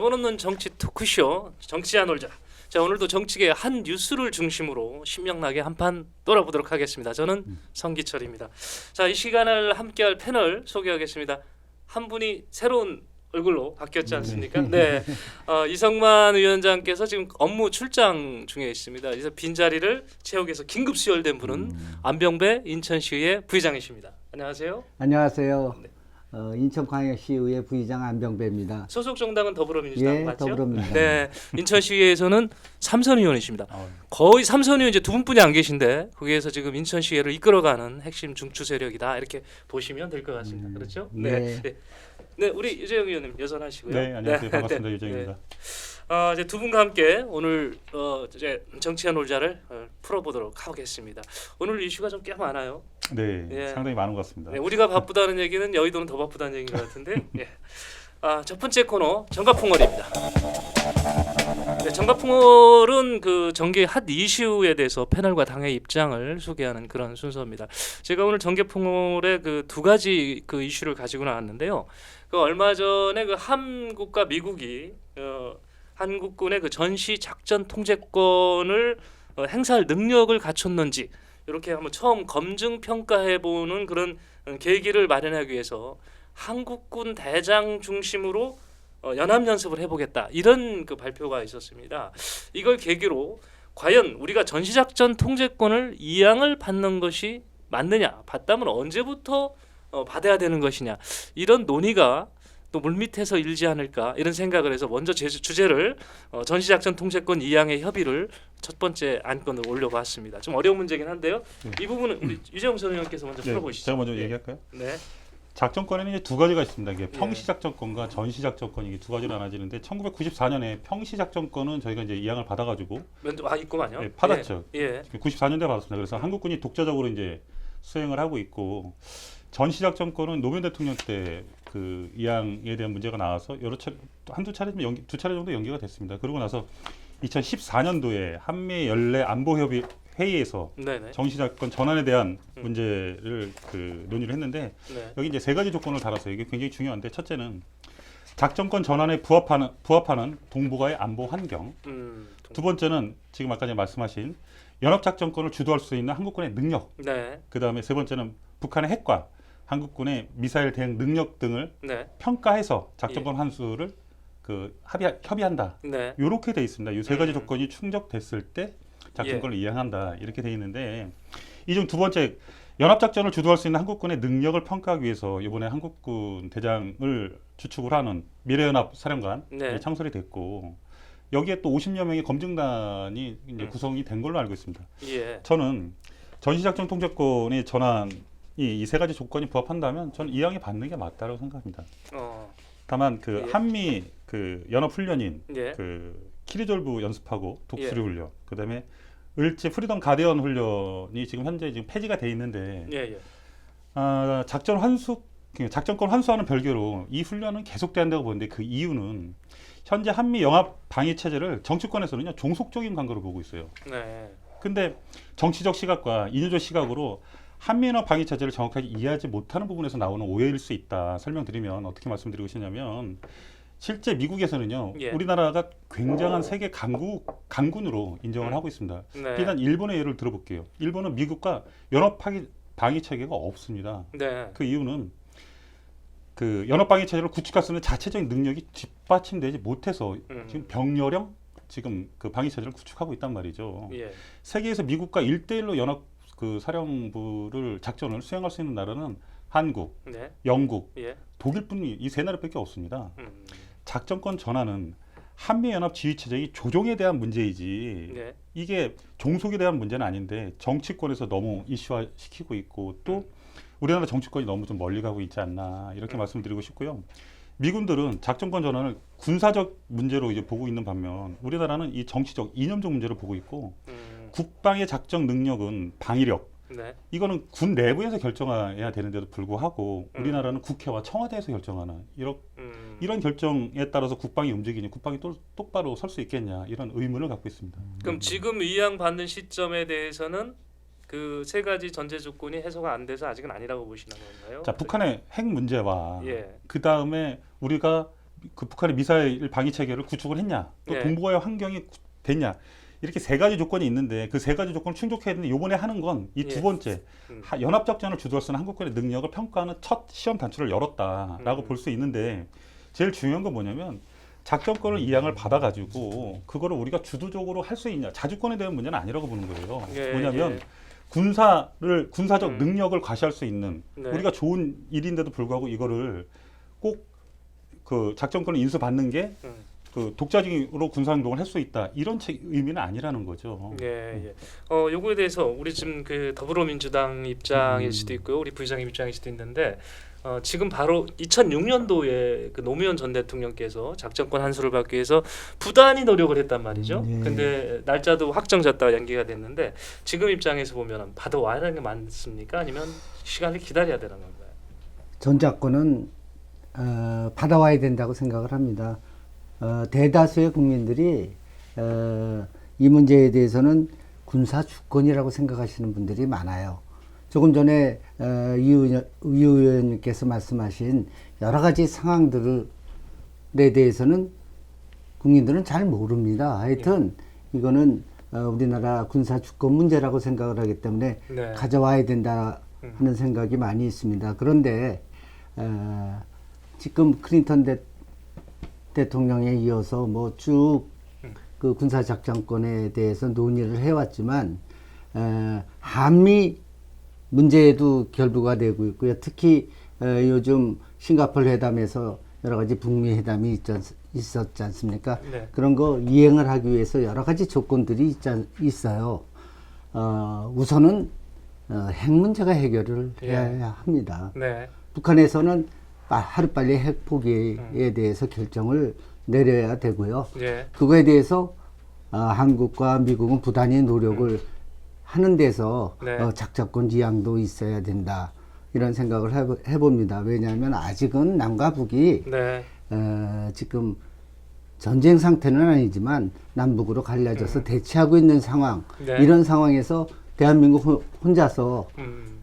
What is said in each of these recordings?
대본 없는 정치 토크쇼 정치한 놀자. 자, 오늘도 정치계 한 뉴스를 중심으로 신명나게 한판 놀아보도록 하겠습니다. 저는 성기철입니다. 자, 이 시간을 함께할 패널 소개하겠습니다. 한 분이 새로운 얼굴로 바뀌었지 않습니까? 네, 이성만 위원장께서 지금 업무 출장 중에 있습니다. 그래서 빈 자리를 채우기 위해서 긴급 수혈된 분은 안병배 인천시의회 부의장이십니다. 안녕하세요. 안녕하세요. 네. 인천광역시의회 부의장 안병배입니다. 소속 정당은 더불어민주당 예, 맞죠? 더불어민주당. 네, 인천시의회에서는 삼선 의원이십니다. 거의 삼선 의원 이제 두 분뿐이 안 계신데 거기에서 지금 인천시의회를 이끌어가는 핵심 중추 세력이다 이렇게 보시면 될 것 같습니다. 그렇죠? 네. 네, 우리 유재영 의원님 여전하시고요. 네, 안녕하세요. 반갑습니다. 네. 유재영입니다. 이제 두 분과 함께 오늘 이제 정치한 놀자를 풀어보도록 하겠습니다. 오늘 이슈가 좀 꽤 많아요. 네, 예. 상당히 많은 것 같습니다. 네, 우리가 바쁘다는 얘기는 여의도는 더 바쁘다는 얘기인 것 같은데. 예. 첫 번째 코너 정가풍월입니다. 네, 정가풍월은 그 정계 핫 이슈에 대해서 패널과 당의 입장을 소개하는 그런 순서입니다. 제가 오늘 정계풍월의 그 두 가지 그 이슈를 가지고 나왔는데요. 그 얼마 전에 그 한국과 미국이 한국군의 그 전시 작전 통제권을 행사할 능력을 갖췄는지 이렇게 한번 처음 검증 평가해 보는 그런 계기를 마련하기 위해서 한국군 대장 중심으로 연합 연습을 해보겠다 이런 그 발표가 있었습니다. 이걸 계기로 과연 우리가 전시작전 통제권을 이양을 받는 것이 맞느냐, 받다면 언제부터 받아야 되는 것이냐 이런 논의가 또 물밑에서 일지 않을까 이런 생각을 해서 먼저 주제를 전시작전 통제권 이양의 협의를 첫 번째 안건으로 올려봤습니다. 좀 어려운 문제긴 한데요. 이 부분은 우리 유재영 전 의원께서 먼저 풀어보시죠. 제가 먼저 얘기할까요? 네. 작전권에는 이제 두 가지가 있습니다. 이게 평시작전권과 전시작전권 이게 두 가지로 나눠지는데 1994년에 평시작전권은 저희가 이제 이양을 받아가지고 있구만요. 네, 받았죠. 예. 94년도에 받았습니다. 그래서 한국군이 독자적으로 이제 수행을 하고 있고 전시작전권은 노무현 대통령 때 그 이양에 대한 문제가 나와서 여러 차례 한두 차례 두 차례 정도 연기가 됐습니다. 그러고 나서 2014년도에 한미 연례 안보협의 회의에서 네네. 정시작권 전환에 대한 문제를 그 논의를 했는데 네. 여기 이제 세 가지 조건을 달았어요. 이게 굉장히 중요한데 첫째는 작전권 전환에 부합하는 동북아의 안보 환경. 두 번째는 지금 아까 전에 말씀하신 연합작전권을 주도할 수 있는 한국군의 능력. 네. 그 다음에 세 번째는 북한의 핵과 한국군의 미사일 대응 능력 등을 네. 평가해서 작전권 환수를 그 협의한다. 네. 이렇게 돼 있습니다. 이 세 가지 조건이 충족됐을 때 작전권을 예. 이양한다 이렇게 돼 있는데 이 중 두 번째 연합작전을 주도할 수 있는 한국군의 능력을 평가하기 위해서 이번에 한국군 대장을 주축을 하는 미래연합 사령관 네. 창설이 됐고 여기에 또 50여 명의 검증단이 이제 구성이 된 걸로 알고 있습니다. 예. 저는 전시작전 통제권의 전환이 이 세 가지 조건이 부합한다면 저는 이양이 받는 게 맞다고 생각합니다. 다만 그 예. 한미 그 연합 훈련인 예. 그 키리졸브 연습하고 독수리 예. 훈련, 그다음에 을지 프리덤 가디언 훈련이 지금 현재 지금 폐지가 돼 있는데 예. 작전권 환수와는 별개로 이 훈련은 계속된다고 보는데 그 이유는 현재 한미 영합 방위 체제를 정치권에서는요 종속적인 관계로 보고 있어요. 네. 근데 정치적 시각과 인유적 시각으로 한미연합 방위 체제를 정확하게 이해하지 못하는 부분에서 나오는 오해일 수 있다. 설명드리면 어떻게 말씀드리고 싶냐면 실제 미국에서는요 예. 우리나라가 굉장한 세계 강군으로 인정을 하고 있습니다. 네. 일단 일본의 예를 들어볼게요. 일본은 미국과 연합 방위 체계가 없습니다. 네. 그 이유는 그 연합 방위 체제를 구축할 수 있는 자체적인 능력이 뒷받침되지 못해서 지금 병렬형 지금 그 방위 체제를 구축하고 있단 말이죠. 예. 세계에서 미국과 1대1로 연합 그 사령부를 작전을 수행할 수 있는 나라는 한국, 네. 영국, 예. 독일뿐이 이 세 나라밖에 없습니다. 음. 작전권 전환은 한미연합 지휘체제의 조종에 대한 문제이지 네. 이게 종속에 대한 문제는 아닌데 정치권에서 너무 이슈화 시키고 있고 또 우리나라 정치권이 너무 좀 멀리 가고 있지 않나 이렇게 말씀드리고 싶고요. 미군들은 작전권 전환을 군사적 문제로 이제 보고 있는 반면 우리나라는 이 정치적 이념적 문제를 보고 있고 국방의 작전 능력은 방위력 네. 이거는 군 내부에서 결정해야 되는데도 불구하고 우리나라는 국회와 청와대에서 결정하는 이런 결정에 따라서 국방이 움직이니 국방이 똑바로 설 수 있겠냐 이런 의문을 갖고 있습니다. 그럼 지금 이양 받는 시점에 대해서는 그 세 가지 전제 조건이 해소가 안 돼서 아직은 아니라고 보시는 건가요? 자, 북한의 핵 문제와 예. 그 다음에 우리가 그 북한의 미사일 방위 체계를 구축을 했냐, 또 예. 동북아의 환경이 됐냐, 이렇게 세 가지 조건이 있는데 그 세 가지 조건을 충족해야 되는데 이번에 하는 건 이 두 예. 번째 연합작전을 주도할 수 있는 한국군의 능력을 평가하는 첫 시험 단추를 열었다라고 볼 수 있는데 제일 중요한 건 뭐냐면 작전권을 이양을 받아가지고 그거를 우리가 주도적으로 할 수 있냐, 자주권에 대한 문제는 아니라고 보는 거예요. 예, 뭐냐면 예. 군사적 능력을 과시할 수 있는 네. 우리가 좋은 일인데도 불구하고 이거를 꼭 그 작전권을 인수받는 게 그 독자적으로 군사행동을 할 수 있다 이런 의미는 아니라는 거죠. 예, 예. 요거에 대해서 우리 지금 그 더불어민주당 입장일 수도 있고요, 우리 부의장님 입장일 수도 있는데 지금 바로 2006년도에 그 노무현 전 대통령께서 작전권 한수를 받기 위해서 부단히 노력을 했단 말이죠. 예. 근데 날짜도 확정졌다가 연기가 됐는데 지금 입장에서 보면 받아와야 하는 게 맞습니까? 아니면 시간을 기다려야 되는 건가요? 전작권은 받아와야 된다고 생각을 합니다. 대다수의 국민들이 이 문제에 대해서는 군사 주권이라고 생각하시는 분들이 많아요. 조금 전에 이 의원님께서 말씀하신 여러 가지 상황들에 대해서는 국민들은 잘 모릅니다. 하여튼 이거는 우리나라 군사 주권 문제라고 생각을 하기 때문에 네. 가져와야 된다 하는 생각이 많이 있습니다. 그런데 지금 클린턴 대통령에 이어서 뭐 쭉 그 군사작전권에 대해서 논의를 해왔지만 한미 문제에도 결부가 되고 있고요. 특히 요즘 싱가포르 회담에서 여러 가지 북미 회담이 있었지 않습니까? 네. 그런 거 이행을 하기 위해서 여러 가지 조건들이 있어요. 우선은 핵 문제가 해결을 해야 합니다. 네. 북한에서는 하루빨리 핵 포기에 대해서 결정을 내려야 되고요. 예. 그거에 대해서 한국과 미국은 부단히 노력을 하는 데서 네. 작전권 지향도 있어야 된다. 이런 생각을 해봅니다. 왜냐하면 아직은 남과 북이 네. 지금 전쟁 상태는 아니지만 남북으로 갈라져서 대치하고 있는 상황. 네. 이런 상황에서 대한민국 혼자서 음.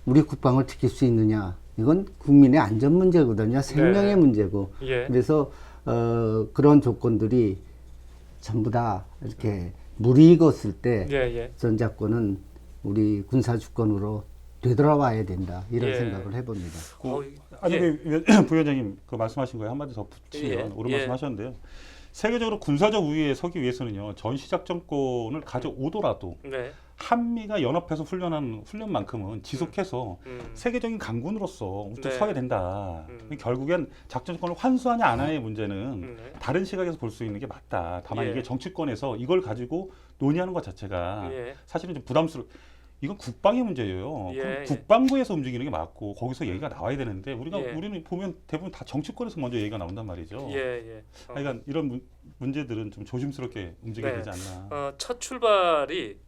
우리 국방을 지킬 수 있느냐. 이건 국민의 안전 문제거든요. 생명의 네. 문제고. 예. 그래서 그런 조건들이 전부 다 이렇게 무르익었을 때 예, 예. 전작권은 우리 군사 주권으로 되돌아와야 된다. 이런 예. 생각을 해봅니다. 아니 예. 부위원장님 그 말씀하신 거에 한마디 더 붙이면 예. 옳은 예. 말씀하셨는데요. 세계적으로 군사적 우위에 서기 위해서는요 전시작전권을 가져오더라도 네. 한미가 연합해서 훈련한 훈련만큼은 지속해서 세계적인 강군으로서 네. 서야 된다. 결국엔 작전권을 환수하냐 안 하냐의 문제는 네. 다른 시각에서 볼 수 있는 게 맞다. 다만 예. 이게 정치권에서 이걸 가지고 논의하는 것 자체가 예. 사실은 좀 이건 국방의 문제예요. 예, 그럼 예. 국방부에서 움직이는 게 맞고 거기서 얘기가 나와야 되는데 예. 우리는 보면 대부분 다 정치권에서 먼저 얘기가 나온단 말이죠. 예, 예. 그러니까 이런 문제들은 좀 조심스럽게 움직여야 네. 되지 않나. 첫 출발이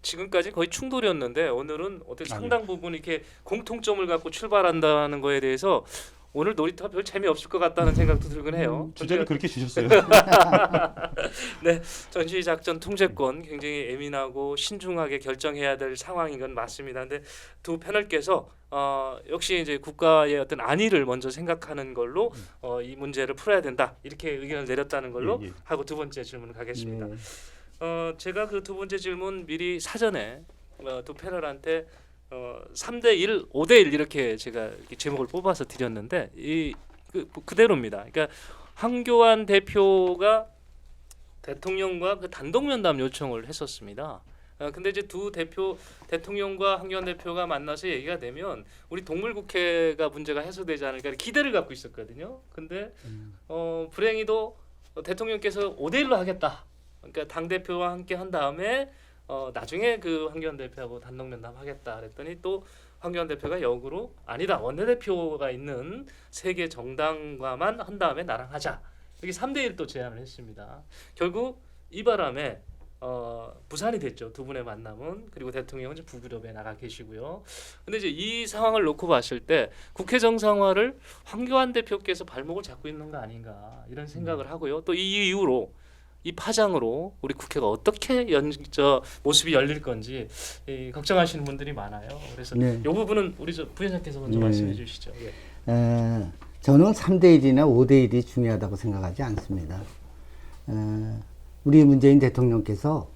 지금까지 거의 충돌이었는데 오늘은 어떻게 아니요. 상당 부분 이렇게 공통점을 갖고 출발한다는 거에 대해서 오늘 놀이터 별 재미없을 것 같다는 생각도 들긴 해요. 주제를 그렇게 주셨어요. 네, 전시작전 통제권 굉장히 예민하고 신중하게 결정해야 될 상황인 건 맞습니다. 근데 두 패널께서 역시 이제 국가의 어떤 안위를 먼저 생각하는 걸로 이 문제를 풀어야 된다 이렇게 의견을 내렸다는 걸로 예, 예. 하고 두 번째 질문 가겠습니다. 네. 제가 그 두 번째 질문 미리 사전에 두 패널한테 3대1, 5대1 이렇게 제가 이렇게 제목을 뽑아서 드렸는데 그대로입니다. 그러니까 황교안 대표가 대통령과 그 단독 면담 요청을 했었습니다. 근데 이제 두 대통령과 황교안 대표가 만나서 얘기가 되면 우리 동물국회가 문제가 해소되지 않을까 기대를 갖고 있었거든요. 근데 불행히도 대통령께서 5대1로 하겠다. 그러니까 당 대표와 함께 한 다음에 나중에 그 황교안 대표하고 단독 면담하겠다 그랬더니 또 황교안 대표가 역으로 아니다 원내대표가 있는 세계 정당과만 한 다음에 나랑 하자 이렇게 3대1 또 제안을 했습니다. 결국 이 바람에 부산이 됐죠. 두 분의 만남은. 그리고 대통령은 이제 북유럽에 나가 계시고요. 근데 이제 이 상황을 놓고 봤을 때 국회 정상화를 황교안 대표께서 발목을 잡고 있는 거 아닌가 이런 생각을 하고요. 또 이 이후로 이 파장으로 우리 국회가 어떻게 모습이 열릴 건지 걱정하시는 분들이 많아요. 그래서 네. 이 부분은 우리 부위원장께서 먼저 네. 말씀해 주시죠. 예. 저는 3대 1이나 5대 1이 중요하다고 생각하지 않습니다. 우리 문재인 대통령께서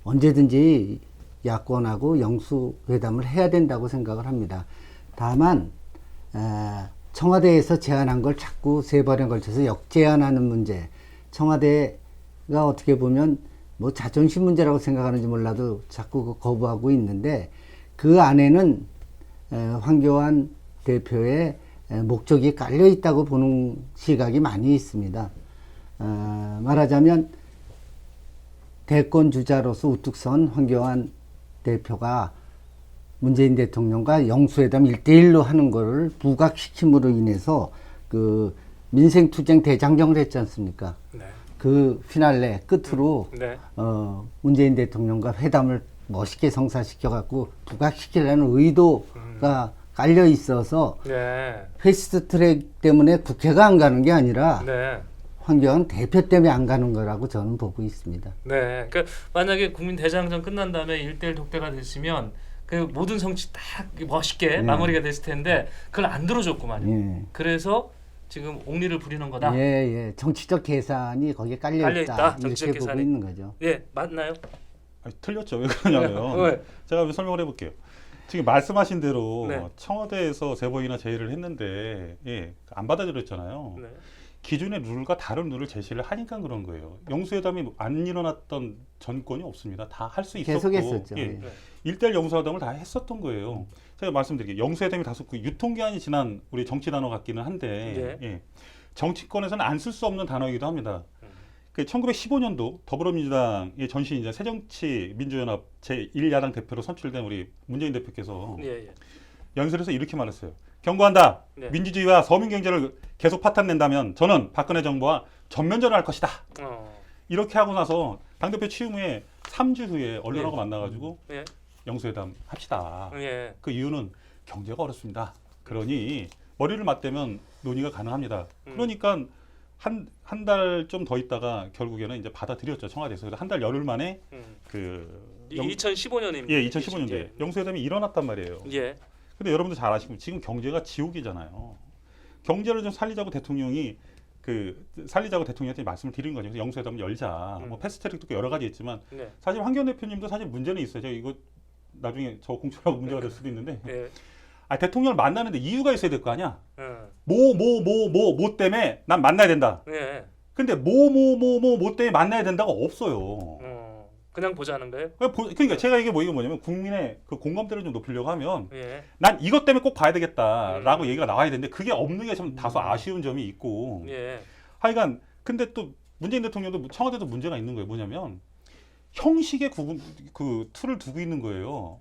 언제든지 야권하고 영수회담을 해야 된다고 생각을 합니다. 다만 청와대에서 제안한 걸 자꾸 세 번에 걸쳐서 역제안하는 문제, 청와대가 어떻게 보면 뭐 자존심 문제라고 생각하는지 몰라도 자꾸 거부하고 있는데, 그 안에는 황교안 대표의 목적이 깔려 있다고 보는 시각이 많이 있습니다. 말하자면 대권 주자로서 우뚝 선 황교안 대표가 문재인 대통령과 영수회담 1대1로 하는 거를 부각시킴으로 인해서 그 민생투쟁 대장정을 했지 않습니까? 네. 그 피날레 끝으로 네. 문재인 대통령과 회담을 멋있게 성사시켜갖고 부각시키려는 의도가 깔려 있어서 네. 패스트트랙 때문에 국회가 안 가는 게 아니라 네. 황교안 대표 때문에 안 가는 거라고 저는 보고 있습니다. 네. 그러니까 만약에 국민 대장정 끝난 다음에 1대1 독대가 됐으면 그 모든 성취 딱 멋있게 마무리가 됐을 텐데 그걸 안 들어줬구만요. 예. 그래서 지금 옥리를 부리는 거다. 예. 정치적 계산이 거기에 깔려 있다. 정치적 이렇게 보고 계산이. 있는 거죠. 예, 맞나요? 아니, 틀렸죠. 왜 그러냐면 네. 제가 한번 설명을 해볼게요. 지금 말씀하신 대로 네. 청와대에서 세 번이나 제의를 했는데 안 받아들였잖아요. 네. 기존의 룰과 다른 룰을 제시를 하니까 그런 거예요. 영수회담이 안 일어났던 전권이 없습니다. 다 할 수 있었고 계속 했었죠. 예. 예. 1대1 영수회담을 다 했었던 거예요. 제가 말씀드릴게요. 영수회담이 다소 그 유통기한이 지난 우리 정치 단어 같기는 한데 정치권에서는 안 쓸 수 없는 단어이기도 합니다. 그 1915년도 더불어민주당의 전신이자 새정치민주연합 제1야당 대표로 선출된 우리 문재인 대표께서 예. 연설에서 이렇게 말했어요. 경고한다. 네. 민주주의와 서민경제를 계속 파탄낸다면 저는 박근혜 정부와 전면전을 할 것이다. 이렇게 하고 나서 당대표 취임 후에 3주 후에 언론하고 만나가지고 예. 영수회담 합시다. 예. 그 이유는 경제가 어렵습니다. 그러니 머리를 맞대면 논의가 가능합니다. 그러니까 한 달 좀 더 있다가 결국에는 이제 받아들였죠, 청와대에서. 그래서 한 달 열흘 만에 이게 2015년입니다. 예, 2015년도에 영수회담이 일어났단 말이에요. 예. 근데 여러분들 잘 아시고 지금 경제가 지옥이잖아요. 경제를 좀 살리자고 대통령이 살리자고 대통령한테 말씀을 드린 거죠. 그래서 영수회담을 열자. 뭐 패스트트랙도 여러 가지 있지만 네. 사실 황교안 대표님도 사실 문제는 있어요. 제가 이거 나중에 저 공천하고 문제가 될 수도 있는데 예. 대통령을 만나는데 이유가 있어야 될 거 아니야. 어. 뭐 때문에 난 만나야 된다. 예. 근데 뭐 때문에 만나야 된다가 없어요. 그냥 보자는 거예요? 그러니까 제가 이게 뭐냐면 국민의 그 공감대를 좀 높이려고 하면 예. 난 이것 때문에 꼭 봐야 되겠다라고 얘기가 나와야 되는데 그게 없는 게 좀 다소 아쉬운 점이 있고 예. 하여간 근데 또 문재인 대통령도 청와대도 문제가 있는 거예요. 뭐냐면 형식의 그 틀을 두고 있는 거예요.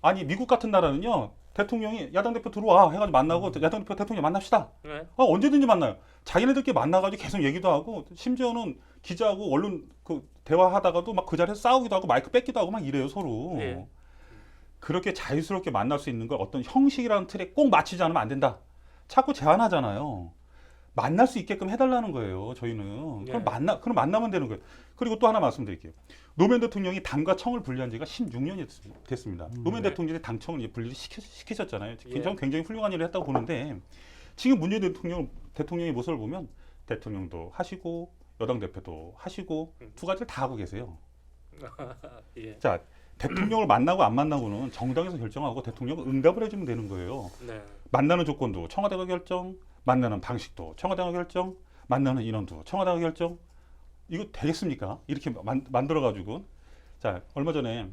아니 미국 같은 나라는요. 대통령이 야당 대표 들어와 해가지고 만나고 야당 대표 대통령 만납시다. 네. 언제든지 만나요. 자기네들끼리 만나가지고 계속 얘기도 하고 심지어는 기자하고 언론 그 대화하다가도 막 그 자리에서 싸우기도 하고 마이크 뺏기도 하고 막 이래요 서로. 예. 그렇게 자유스럽게 만날 수 있는 걸 어떤 형식이라는 틀에 꼭 맞추지 않으면 안 된다. 자꾸 제안하잖아요. 만날 수 있게끔 해달라는 거예요. 저희는. 예. 그럼 만나면 되는 거예요. 그리고 또 하나 말씀드릴게요. 노무현 대통령이 당과 청을 분리한 지가 16년이 됐습니다. 노무현 대통령이 당청을 이제 분리를 시키셨잖아요. 저는 굉장히 훌륭한 일을 했다고 보는데 지금 문재인 대통령의 모습을 보면 대통령도 하시고 여당 대표도 하시고 두 가지를 다 하고 계세요. 예. 자, 대통령을 만나고 안 만나고는 정당에서 결정하고 대통령은 응답을 해주면 되는 거예요. 네. 만나는 조건도 청와대가 결정, 만나는 방식도 청와대가 결정, 만나는 인원도 청와대가 결정. 이거 되겠습니까? 이렇게 만들어가지고 자 얼마 전에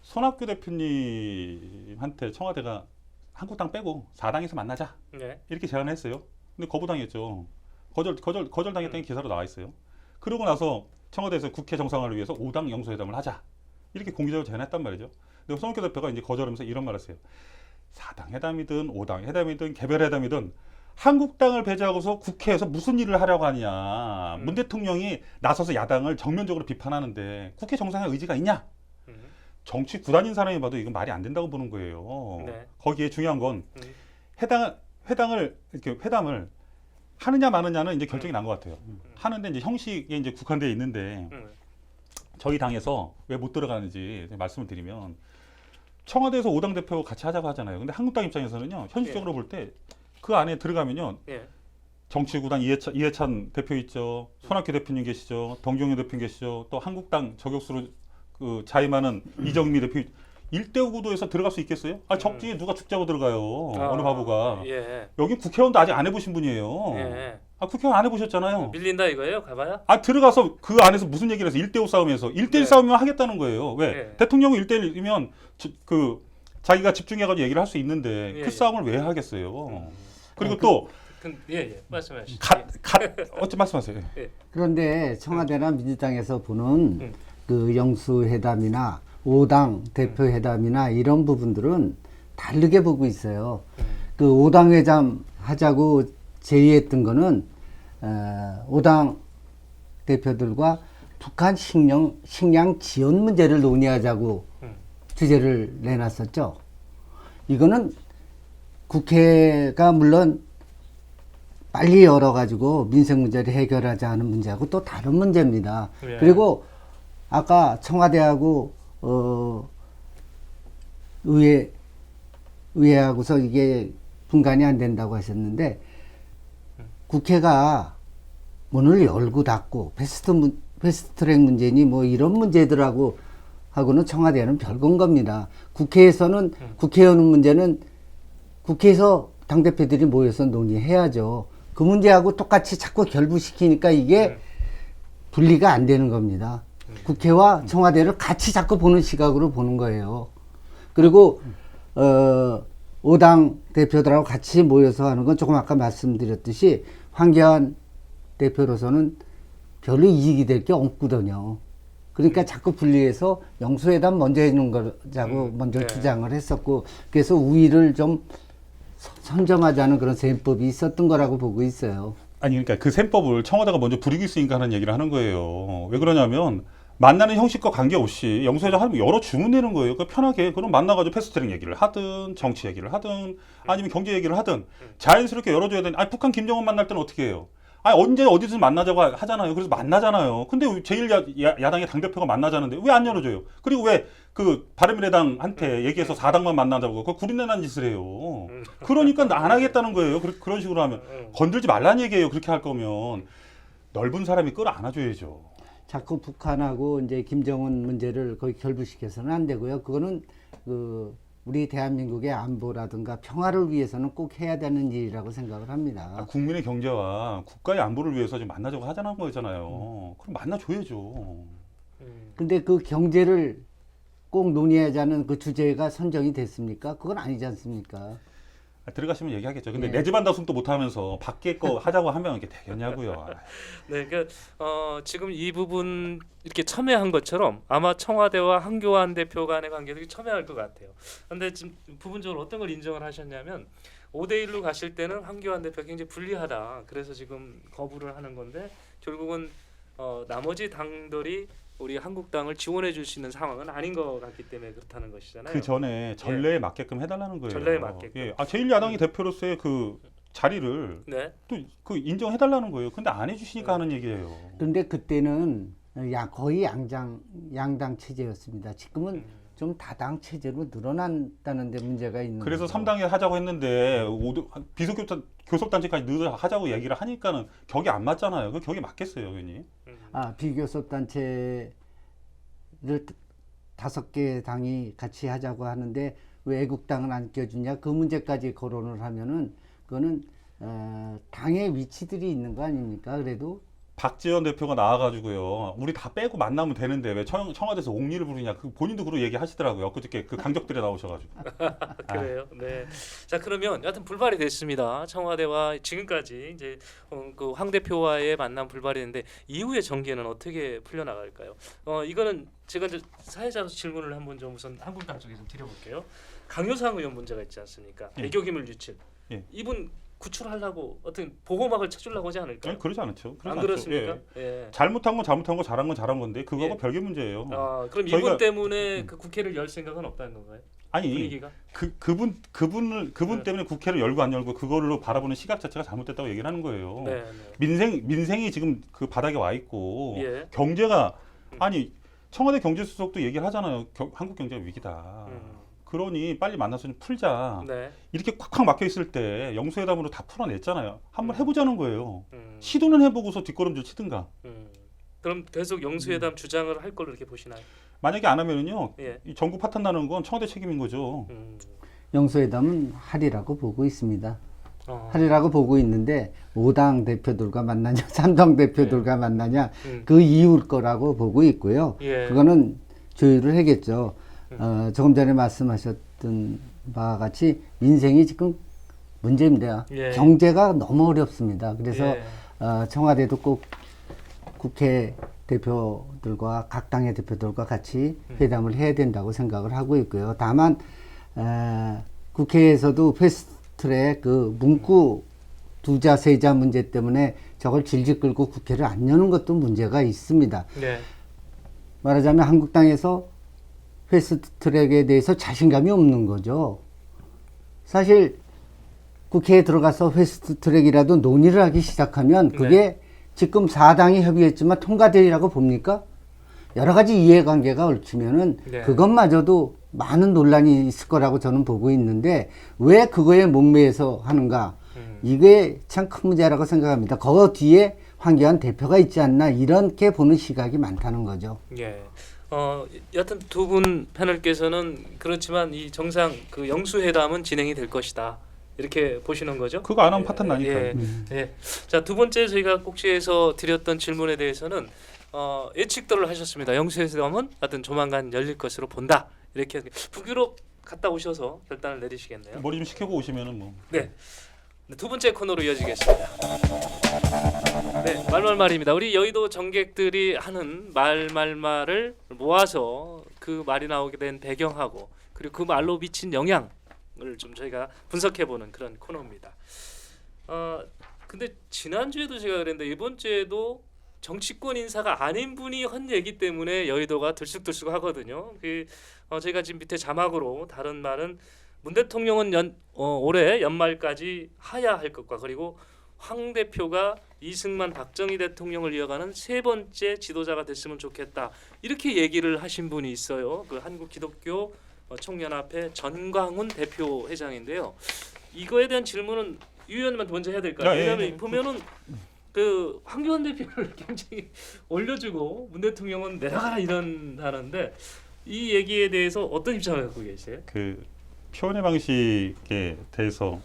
손학규 대표님한테 청와대가 한국당 빼고 4당에서 만나자 네. 이렇게 제안했어요. 근데 거부당했죠. 거절당했다는 기사로 나와 있어요. 그러고 나서 청와대에서 국회 정상화를 위해서 5당 영수회담을 하자 이렇게 공개적으로 제안했단 말이죠. 근데 손학규 대표가 이제 거절하면서 이런 말했어요. 4당 회담이든 5당 회담이든 개별 회담이든 한국당을 배제하고서 국회에서 무슨 일을 하려고 하냐. 문 대통령이 나서서 야당을 정면적으로 비판하는데 국회 정상의 의지가 있냐. 정치 구단인 사람이 봐도 이건 말이 안 된다고 보는 거예요. 네. 거기에 중요한 건 회담을 하느냐 마느냐는 이제 결정이 난 것 같아요. 하는데 이제 형식에 이제 국한되어 있는데 저희 당에서 왜 못 들어가는지 말씀을 드리면 청와대에서 5당 대표 같이 하자고 하잖아요. 근데 한국당 입장에서는요. 현실적으로 볼 때 그 안에 들어가면요. 예. 정치구단 이해찬 대표 있죠. 손학규 대표님 계시죠. 동경현 대표님 계시죠. 또 한국당 저격수로 그 자임하는 이정미 대표 1대5 구도에서 들어갈 수 있겠어요? 아, 적지에 누가 죽자고 들어가요. 어느 바보가. 예. 여기 국회의원도 아직 안 해보신 분이에요. 예. 아, 국회의원 안 해보셨잖아요. 밀린다 이거예요? 가봐야? 아, 들어가서 그 안에서 무슨 얘기를 해서 1대5 싸움에서 1대1 네. 싸움이면 하겠다는 거예요. 왜? 네. 대통령이 1대1이면 그 자기가 집중해가지고 얘기를 할 수 있는데 예, 그 예. 싸움을 왜 하겠어요? 그리고 아, 또 예, 말씀하시죠. 어째 말씀하세요. 그런데 청와대나 민주당에서 보는 그 영수회담이나 5당 대표회담이나 이런 부분들은 다르게 보고 있어요. 그 5당 회담 하자고 제의했던 거는 5당 대표들과 북한 식량 지원 문제를 논의하자고 주제를 내놨었죠. 이거는 국회가 물론 빨리 열어가지고 민생 문제를 해결하자 하는 문제하고 또 다른 문제입니다. 예. 그리고 아까 청와대하고 의회하고서 이게 분간이 안 된다고 하셨는데 국회가 문을 열고 닫고 패스트트랙 문제니 뭐 이런 문제들하고 하고는 청와대는 별건 겁니다. 국회에서는 국회의원 문제는 국회에서 당대표들이 모여서 논의해야죠. 그 문제하고 똑같이 자꾸 결부시키니까 이게 분리가 안 되는 겁니다. 국회와 청와대를 같이 자꾸 보는 시각으로 보는 거예요. 그리고 5당 대표들하고 같이 모여서 하는 건 조금 아까 말씀드렸듯이 황교안 대표로서는 별로 이익이 될 게 없거든요. 그러니까 자꾸 분리해서 영수회담 먼저 해놓은 거자고 먼저 네. 주장을 했었고, 그래서 우위를 좀 선점하자는 그런 셈법이 있었던 거라고 보고 있어요. 아니 그러니까 그 셈법을 청와대가 먼저 부리고 있으니까 하는 얘기를 하는 거예요. 왜 그러냐면 만나는 형식과 관계없이 영수회담 하면 여러 주문 내는 거예요. 그 편하게 그럼 만나가지고 패스트트랙 얘기를 하든 정치 얘기를 하든 아니면 경제 얘기를 하든 자연스럽게 열어줘야 되는. 아니 북한 김정은 만날 때는 어떻게 해요? 아니 언제 어디든 만나자고 하잖아요. 그래서 만나잖아요. 근데 제1야당의 당대표가 만나자는데 왜 안 열어줘요? 그리고 왜 그 바른미래당한테 얘기해서 4당만 만나자고 그 구린내난 짓을 해요. 그러니까 안 하겠다는 거예요. 그런 식으로 하면 건들지 말라는 얘기예요. 그렇게 할 거면 넓은 사람이 끌어안아줘야죠. 자꾸 북한하고 이제 김정은 문제를 거의 결부시켜서는 안 되고요. 그거는 그 우리 대한민국의 안보라든가 평화를 위해서는 꼭 해야 되는 일이라고 생각을 합니다. 국민의 경제와 국가의 안보를 위해서 좀 만나자고 하자는 거잖아요. 그럼 만나줘야죠. 근데 그 경제를 꼭 논의하자는 그 주제가 선정이 됐습니까? 그건 아니지 않습니까? 들어가시면 얘기하겠죠. 근데 예. 내 집안 다툼도 못하면서 밖에 거 하자고 하면 이게 되겠냐고요. 네, 지금 이 부분 이렇게 첨예한 것처럼 아마 청와대와 한교안 대표 간의 관계도 첨예할 것 같아요. 그런데 지금 부분적으로 어떤 걸 인정을 하셨냐면 5대1로 가실 때는 한교안 대표가 굉장히 불리하다. 그래서 지금 거부를 하는 건데 결국은 나머지 당들이 우리 한국당을 지원해 줄 수 있는 상황은 아닌 것 같기 때문에 그렇다는 것이잖아요. 그 전에 전례에 맞게끔 해달라는 거예요. 전례에 맞게끔. 예. 제1야당이 대표로서의 그 자리를 네. 또 그 인정해달라는 거예요. 근데 안 해주시니까 하는 얘기예요. 그런데 그때는 거의 양당 체제였습니다. 지금은 좀 다당 체제로 늘어난다는 데 문제가 있는 그래서 거죠. 3당에 하자고 했는데 비교섭단체까지 하자고 얘기를 하니까는 격이 안 맞잖아요. 그 격이 맞겠어요, 의원님? 비교섭 단체를 5개 당이 같이 하자고 하는데 왜 애국당은 안 껴주냐, 그 문제까지 거론을 하면은 그거는 당의 위치들이 있는 거 아닙니까? 그래도 박지원 대표가 나와가지고요. 우리 다 빼고 만나면 되는데 왜 청와대에서 옥리를 부르냐. 그 본인도 그런 얘기 하시더라고요. 엊그저께 그 강적들에 나오셔가지고. 그래요. 네. 자, 그러면 여하튼 불발이 됐습니다. 청와대와 지금까지 이제 그 황 대표와의 만남 불발이 됐는데 이후의 전개는 어떻게 풀려 나갈까요? 이거는 제가 이제 사회자로서 질문을 한번 좀 우선 한국당 쪽에 좀 드려볼게요. 강효상 의원 문제가 있지 않습니까? 예. 애교기물 유출. 예. 이분 구출하려고 어떤 보호막을 쳐주려고 하지 않을까요? 아니, 그러지 않죠. 안 않죠. 그렇습니까? 예. 예. 잘못한 건 잘못한 거, 잘한 건 잘한 건데 그거하고 예. 별개 문제예요. 그럼 이분 때문에 그 국회를 열 생각은 없다는 건가요? 아니 분위기가? 그분 네. 때문에 국회를 열고 안 열고 그걸로 바라보는 시각 자체가 잘못됐다고 얘기를 하는 거예요. 네. 민생이 지금 그 바닥에 와 있고 예. 경제가 아니 청와대 경제수석도 얘기를 하잖아요. 한국 경제가 위기다. 그러니 빨리 만나서 좀 풀자. 네. 이렇게 콱콱 막혀 있을 때 영수회담으로 다 풀어냈잖아요. 한번 해보자는 거예요. 음. 시도는 해보고서 뒷걸음질 치든가. 그럼 계속 영수회담 주장을 할 걸로 이렇게 보시나요? 만약에 안 하면은요, 예. 이 정부 파탄 나는 건 청와대 책임인 거죠. 영수회담은 하리라고 보고 있습니다. 어. 하리라고 보고 있는데 5당 대표들과 만나냐 3당 대표들과 만나냐 음. 그 이유일 거라고 보고 있고요. 예. 그거는 조율을 하겠죠. 조금 전에 말씀하셨던 바와 같이 인생이 지금 문제입니다. 예. 경제가 너무 어렵습니다. 그래서 예. 청와대도 꼭 국회 대표들과 각 당의 대표들과 같이 회담을 해야 된다고 생각을 하고 있고요. 다만 국회에서도 패스트트랙 그 문구 두자 세자 문제 때문에 저걸 질질 끌고 국회를 안 여는 것도 문제가 있습니다. 네. 말하자면 한국당에서 패스트트랙에 대해서 자신감이 없는 거죠. 사실 국회에 들어가서 패스트트랙이라도 논의를 하기 시작하면 그게 지금 4당이 협의했지만 통과되리라고 봅니까? 여러 가지 이해관계가 얽히면은 네. 그것마저도 많은 논란이 있을 거라고 저는 보고 있는데 왜 그거에 목매여서 하는가? 이게 참 큰 문제라고 생각합니다. 그 뒤에 황교안 대표가 있지 않나 이렇게 보는 시각이 많다는 거죠. 예. 여하튼 두 분 패널께서는 그렇지만 이 정상 그 영수회담은 진행이 될 것이다. 이렇게 보시는 거죠? 그거 안 하면 파탄 나니까요. 예. 예. 자, 두 번째 저희가 꼭지에서 드렸던 질문에 대해서는 예측들을 하셨습니다. 영수회담은 하여튼 조만간 열릴 것으로 본다. 이렇게 북유럽 갔다 오셔서 결단을 내리시겠네요. 머리 좀 식히고 오시면은 뭐. 네. 두 번째 코너로 이어지겠습니다. 네, 말말말입니다. 우리 여의도 정객들이 하는 말을 모아서 그 말이 나오게 된 배경하고 그리고 그 말로 미친 영향을 좀 저희가 분석해보는 그런 코너입니다. 근데 지난주에도 제가 그랬는데 이번 주에도 정치권 인사가 아닌 분이 한 얘기 때문에 여의도가 들쑥들쑥 하거든요. 저희가 지금 밑에 자막으로 다른 말은 문 대통령은 올해 연말까지 하야 할 것과 그리고 황 대표가 이승만 박정희 대통령을 이어가는 세 번째 지도자가 됐으면 좋겠다. 이렇게 얘기를 하신 분이 있어요. 그 한국 기독교 총연합회 전광훈 대표 회장인데요. 이거에 대한 질문은 유 의원님한테 먼저 해야 될까요? 왜냐하면 보면은 그 황교안 대표를 굉장히 올려주고 문 대통령은 내려가라 이런다는데 이 얘기에 대해서 어떤 입장을 갖고 계세요? 그 표현의 방식에 대해서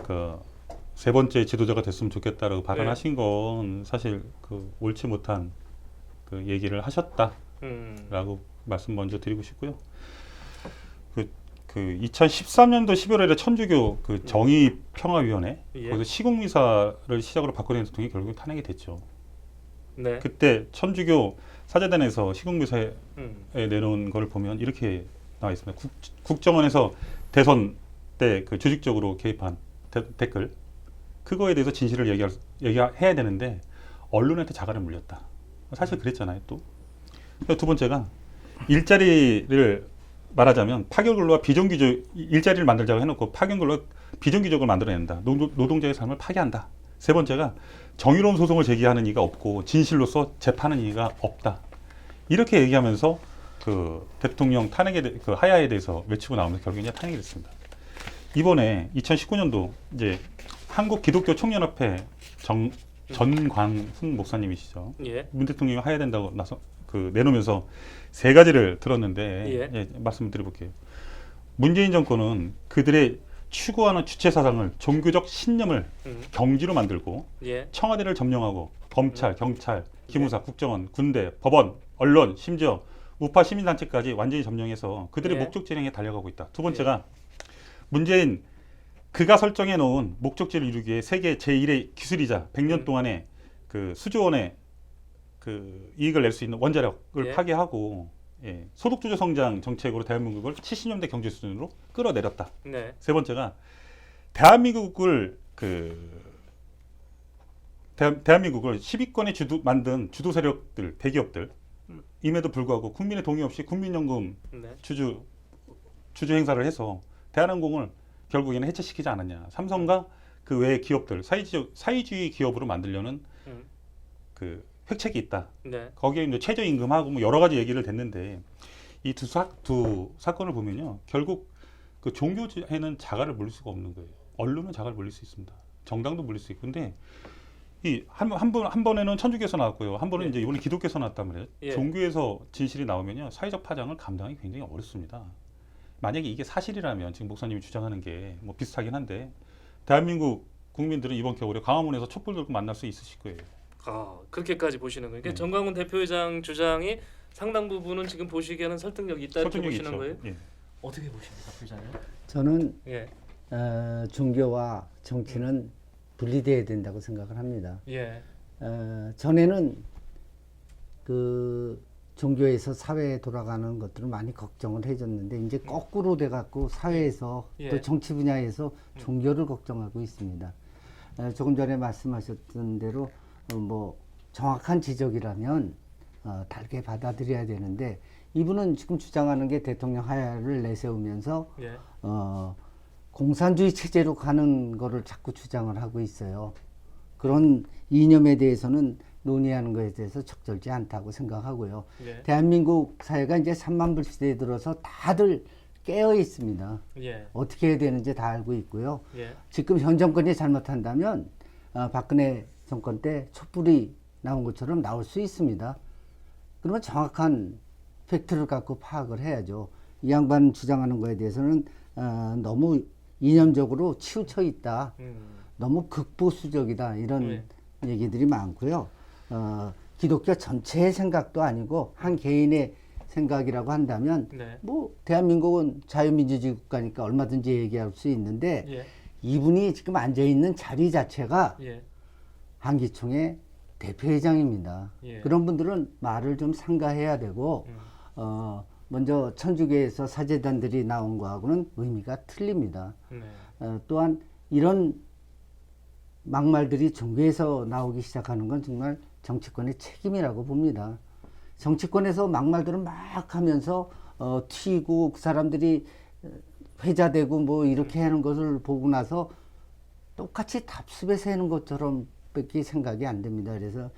그 세 번째 지도자가 됐으면 좋겠다라고 발언하신 건 사실 그 옳지 못한 그 얘기를 하셨다라고 말씀 먼저 드리고 싶고요. 그 2013년도 11월에 천주교 그 정의평화위원회 거기서 시국미사를 시작으로 박근혜 대통령이 결국 탄핵이 됐죠. 네. 그때 천주교 사제단에서 시국미사에 내놓은 걸 보면 이렇게 나와 있습니다. 국정원에서 대선 때 그 조직적으로 개입한 댓글 그거에 대해서 진실을 얘기해야 되는데 언론한테 자갈을 물렸다. 사실 그랬잖아요. 또 두 번째가 일자리를 말하자면 파견근로와 비정규직 일자리를 만들자고 해놓고 파견근로 비정규직을 만들어낸다. 노동자의 삶을 파괴한다. 세 번째가 정의로운 소송을 제기하는 이가 없고 진실로서 재판하는 이가 없다. 이렇게 얘기하면서 그 대통령 그 하야에 대해서 외치고 나오면서 결국 이제 탄핵이 됐습니다. 이번에 2019년도 이제 한국 기독교 총연합회 전광훈 목사님이시죠. 예. 문 대통령이 하야 된다고 내놓으면서 세 가지를 들었는데 말씀드려볼게요. 문재인 정권은 그들의 추구하는 주체 사상을 종교적 신념을 경지로 만들고 청와대를 점령하고 검찰, 경찰, 기무사, 국정원, 군대, 법원, 언론, 심지어 우파 시민단체까지 완전히 점령해서 그들의 목적지를 향해 달려가고 있다. 두 번째가 문재인 그가 설정해 놓은 목적지를 이루기 위해 세계 제1의 기술이자 100년 동안의 그 수조 원의 그 이익을 낼 수 있는 원자력을 파괴하고 소득주도 성장 정책으로 대한민국을 70년대 경제 수준으로 끌어내렸다. 세 번째가 대한민국을 10위권의 만든 주도 세력들, 대기업들 임에도 불구하고 국민의 동의 없이 국민연금 주주 행사를 해서 대한항공을 결국에는 해체시키지 않았냐. 삼성과 그 외의 기업들 사회주의 기업으로 만들려는 그 획책이 있다. 거기에 이제 최저임금하고 뭐 여러 가지 얘기를 됐는데 이 두 사건을 보면요, 결국 그 종교에는 자갈을 물릴 수가 없는 거예요. 언론은 자갈을 물릴 수 있습니다. 정당도 물릴 수 있고, 근데 이 한 번에는 천주교에서 나왔고요, 한 번은 예. 이제 이번에 기독교에서 나왔단 말이에요. 예. 종교에서 진실이 나오면요, 사회적 파장을 감당하기 굉장히 어렵습니다. 만약에 이게 사실이라면 지금 목사님이 주장하는 게 뭐 비슷하긴 한데, 대한민국 국민들은 이번 겨울에 광화문에서 촛불 들고 만날 수 있으실 거예요. 그렇게까지 보시는 거예요. 그러니까 네. 정광훈 대표회장 주장이 상당 부분은 지금 보시기에는 설득력이 있다 이렇게 설득력이 보시는 있죠. 거예요. 예. 어떻게 보십니까, 부장님? 저는 예, 종교와 정치는 분리돼야 된다고 생각을 합니다. 예, 전에는 그 종교에서 사회에 돌아가는 것들을 많이 걱정을 해줬는데 이제 거꾸로 돼갖고 사회에서 예. 또 정치 분야에서 종교를 걱정하고 있습니다. 조금 전에 말씀하셨던 대로 뭐 정확한 지적이라면 다르게 받아들여야 되는데 이분은 지금 주장하는 게 대통령 하야를 내세우면서 예, 공산주의 체제로 가는 거를 자꾸 주장을 하고 있어요. 그런 이념에 대해서는 논의하는 것에 대해서 적절치 않다고 생각하고요. 예, 대한민국 사회가 이제 3만 불 시대에 들어서 다들 깨어 있습니다. 예, 어떻게 해야 되는지 다 알고 있고요. 예, 지금 현 정권이 잘못한다면 박근혜 정권 때 촛불이 나온 것처럼 나올 수 있습니다. 그러면 정확한 팩트를 갖고 파악을 해야죠. 이 양반 주장하는 거에 대해서는 너무 이념적으로 치우쳐 있다. 너무 극보수적이다. 이런 얘기들이 많고요. 기독교 전체의 생각도 아니고 한 개인의 생각이라고 한다면 네, 뭐 대한민국은 자유민주주의 국가니까 얼마든지 얘기할 수 있는데 예, 이분이 지금 앉아 있는 자리 자체가 예, 한기총의 대표회장입니다. 예. 그런 분들은 말을 좀 삼가해야 되고 먼저 천주교에서 사제단들이 나온 거하고는 의미가 틀립니다. 네, 또한 이런 막말들이 종교에서 나오기 시작하는 건 정말 정치권의 책임이라고 봅니다. 정치권에서 막말들을 막 하면서 튀고 그 사람들이 회자되고 뭐 이렇게 하는 것을 보고 나서 똑같이 답습에서 하는 것처럼 밖에 생각이 안 됩니다. 그래서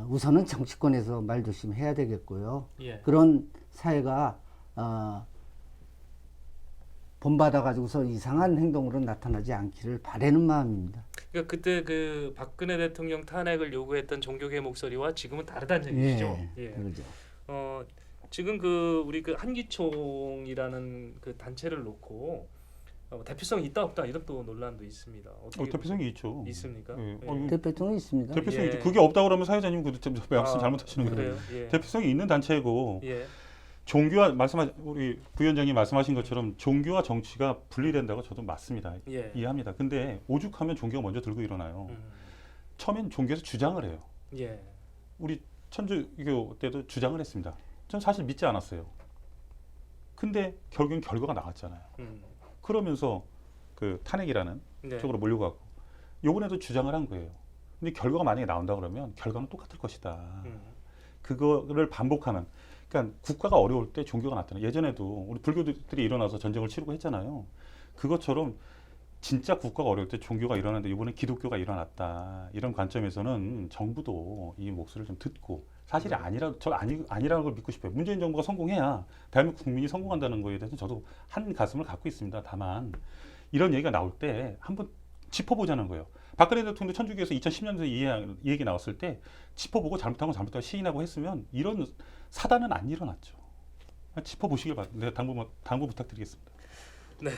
우선은 정치권에서 말 조심해야 되겠고요. 예. 그런 사회가 본받아 가지고서 이상한 행동으로 나타나지 않기를 바라는 마음입니다. 그러니까 그때 그 박근혜 대통령 탄핵을 요구했던 종교계 목소리와 지금은 다르다는 얘기죠. 예. 그러죠. 지금 그 우리 그 한기총이라는 그 단체를 놓고 대표성이 있다 없다 이런 또 논란도 있습니다. 어떻게 대표성이 있죠. 있습니까? 예. 예. 대표성이 있습니다. 대표성이 예. 있죠. 그게 없다고 그러면 사회자님 그 말씀 잘못하시는 거예요. 그래요? 예. 대표성이 있는 단체고 예. 종교와 우리 부위원장이 말씀하신 것처럼 종교와 정치가 분리된다고 저도 맞습니다. 예. 이해합니다. 근데 오죽하면 종교가 먼저 들고 일어나요. 처음엔 종교에서 주장을 해요. 예. 우리 천주교 때도 주장을 했습니다. 전 사실 믿지 않았어요. 근데 결국엔 결과가 나왔잖아요. 그러면서 그 탄핵이라는 네. 쪽으로 몰려가고 요번에도 주장을 한 거예요. 근데 결과가 만약에 나온다 그러면 결과는 똑같을 것이다. 그거를 반복하는. 그러니까 국가가 어려울 때 종교가 나타나. 예전에도 우리 불교들이 일어나서 전쟁을 치르고 했잖아요. 그것처럼 진짜 국가가 어려울 때 종교가 일어났는데 이번에 기독교가 일어났다. 이런 관점에서는 정부도 이 목소리를 좀 듣고 사실이 아니라는 걸 믿고 싶어요. 문재인 정부가 성공해야 대한민국 국민이 성공한다는 거에 대해서 저도 한 가슴을 갖고 있습니다. 다만 이런 얘기가 나올 때 한번 짚어보자는 거예요. 박근혜 대통령도 천주교에서 2010년도에 이 얘기 나왔을 때 짚어보고 잘못하고 시인하고 했으면 이런 사단은 안 일어났죠. 짚어보시길 바랍니다. 당부 부탁드리겠습니다. 네.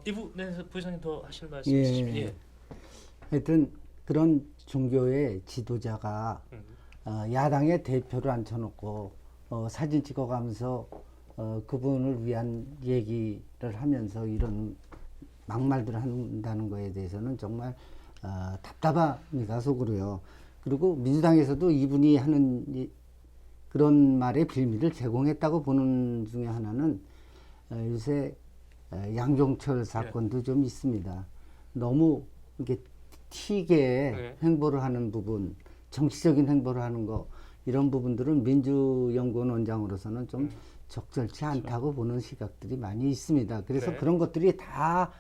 이 부분에서 부회장님 더 하실 말씀 있으시면 예. 하여튼 그런 종교의 지도자가 야당의 대표를 앉혀놓고 사진 찍어가면서 그분을 위한 얘기를 하면서 이런 막말들을 한다는 거에 대해서는 정말 답답합니다, 속으로요. 그리고 민주당에서도 이분이 하는 그런 말의 빌미를 제공했다고 보는 중에 하나는 요새 양종철 사건도 좀 있습니다. 너무 이렇게 튀게 행보를 하는 부분, 정치적인 행보를 하는 거 이런 부분들은 민주연구원 원장으로서는 좀 적절치 않다고 보는 시각들이 많이 있습니다. 그래서 네. 그런 것들이 다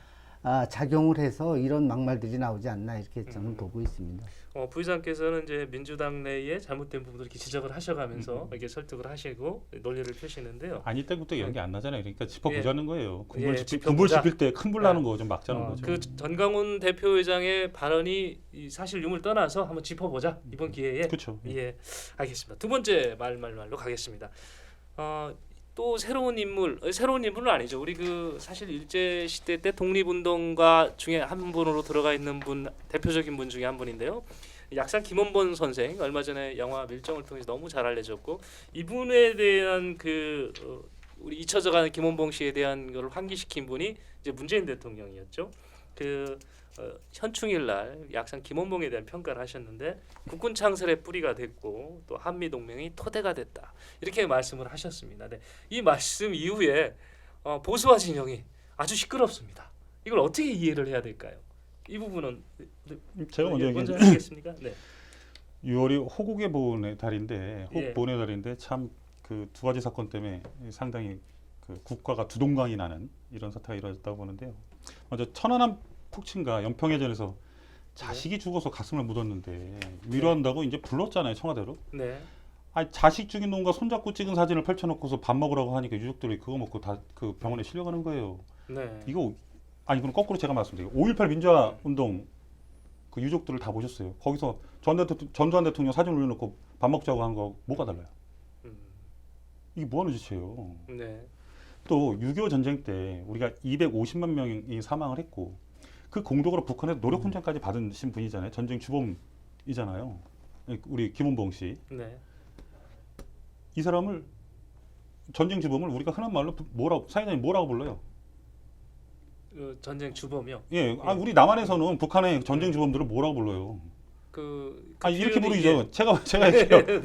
작용을 해서 이런 막말들이 나오지 않나 이렇게 저는 보고 있습니다. 부의장께서는 이제 민주당 내에 잘못된 부분을 이렇게 지적을 하셔가면서 이렇게 설득을 하시고 논리를 펴시는데요. 아니 때부터 연기 안 나잖아요. 그러니까 짚어보자는 거예요. 예, 군불 짚어보자. 짚을 때 큰 불 나는 거 좀 막자는 거죠. 그 전강훈 대표회장의 발언이 이 사실 유무를 떠나서 한번 짚어보자 이번 기회에. 그렇죠. 예, 알겠습니다. 두 번째 말로 가겠습니다. 또 새로운 인물은 아니죠. 우리 그 사실 일제 시대 때 독립운동가 중에 한 분으로 들어가 있는 분, 대표적인 분 중에 한 분인데요. 약산 김원본 선생, 얼마 전에 영화 밀정을 통해서 너무 잘 알려졌고, 이분에 대한 우리 잊혀져가는 김원봉 씨에 대한 걸 환기시킨 분이 이제 문재인 대통령이었죠. 현충일 날 약산 김원봉에 대한 평가를 하셨는데, 국군 창설의 뿌리가 됐고 또 한미 동맹이 토대가 됐다, 이렇게 말씀을 하셨습니다. 네, 이 말씀 이후에 보수와 진영이 아주 시끄럽습니다. 이걸 어떻게 이해를 해야 될까요? 이 부분은 제가 먼저 하겠습니까? 네. 6월이 호국의 보훈의 달인데, 예. 호국 보훈의 달인데 참 그 두 가지 사건 때문에 상당히 그 국가가 두동강이 나는 이런 사태가 이루어졌다고 보는데요. 먼저 천안함 폭침과 연평해전에서 자식이 죽어서 가슴을 묻었는데 위로한다고 이제 불렀잖아요, 청와대로. 네. 아니, 자식 죽인 놈과 손잡고 찍은 사진을 펼쳐놓고서 밥 먹으라고 하니까 유족들이 그거 먹고 다 그 병원에 실려가는 거예요. 네. 이거 아니, 그럼 거꾸로 제가 말씀드릴게요. 5.18 민주화 운동 그 유족들을 다 보셨어요. 거기서 전두환 대통령 사진 올려놓고 밥 먹자고 한 거 뭐가 달라요? 이게 뭐 하는 짓이에요? 네. 또 6.25 전쟁 때 우리가 250만 명이 사망을 했고, 그 공덕으로 북한에서 노력훈장까지 받으신 분이잖아요. 전쟁 주범이잖아요. 우리 김원봉 씨. 네. 이 사람을, 전쟁 주범을 우리가 흔한 말로 사회자님 뭐라고 불러요? 전쟁 주범이요. 예, 우리 남한에서는 북한의 전쟁 주범들을 뭐라고 불러요? 이렇게 부르죠. 제가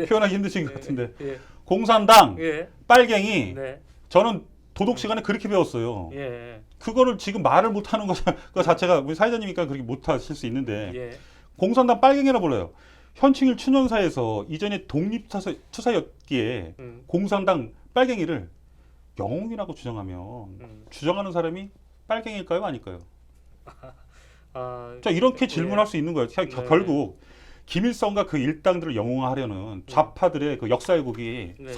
표현하기 힘드신 것 같은데. 예. 공산당, 예. 빨갱이. 네. 저는 도덕 시간에 그렇게 배웠어요. 예. 그거를 지금 말을 못하는 것 자체가, 우리 사회자님이니까 그렇게 못하실 수 있는데, 예. 공산당 빨갱이라 불러요. 현충일 춘연사에서 이전에 독립투사였기에 공산당 빨갱이를 영웅이라고 주장하면 주장하는 사람이 빨갱이일까요, 아닐까요? 자, 이렇게 질문할 수 있는 거예요. 결국 김일성과 그 일당들을 영웅화하려는 좌파들의 그 역사 왜곡이 네.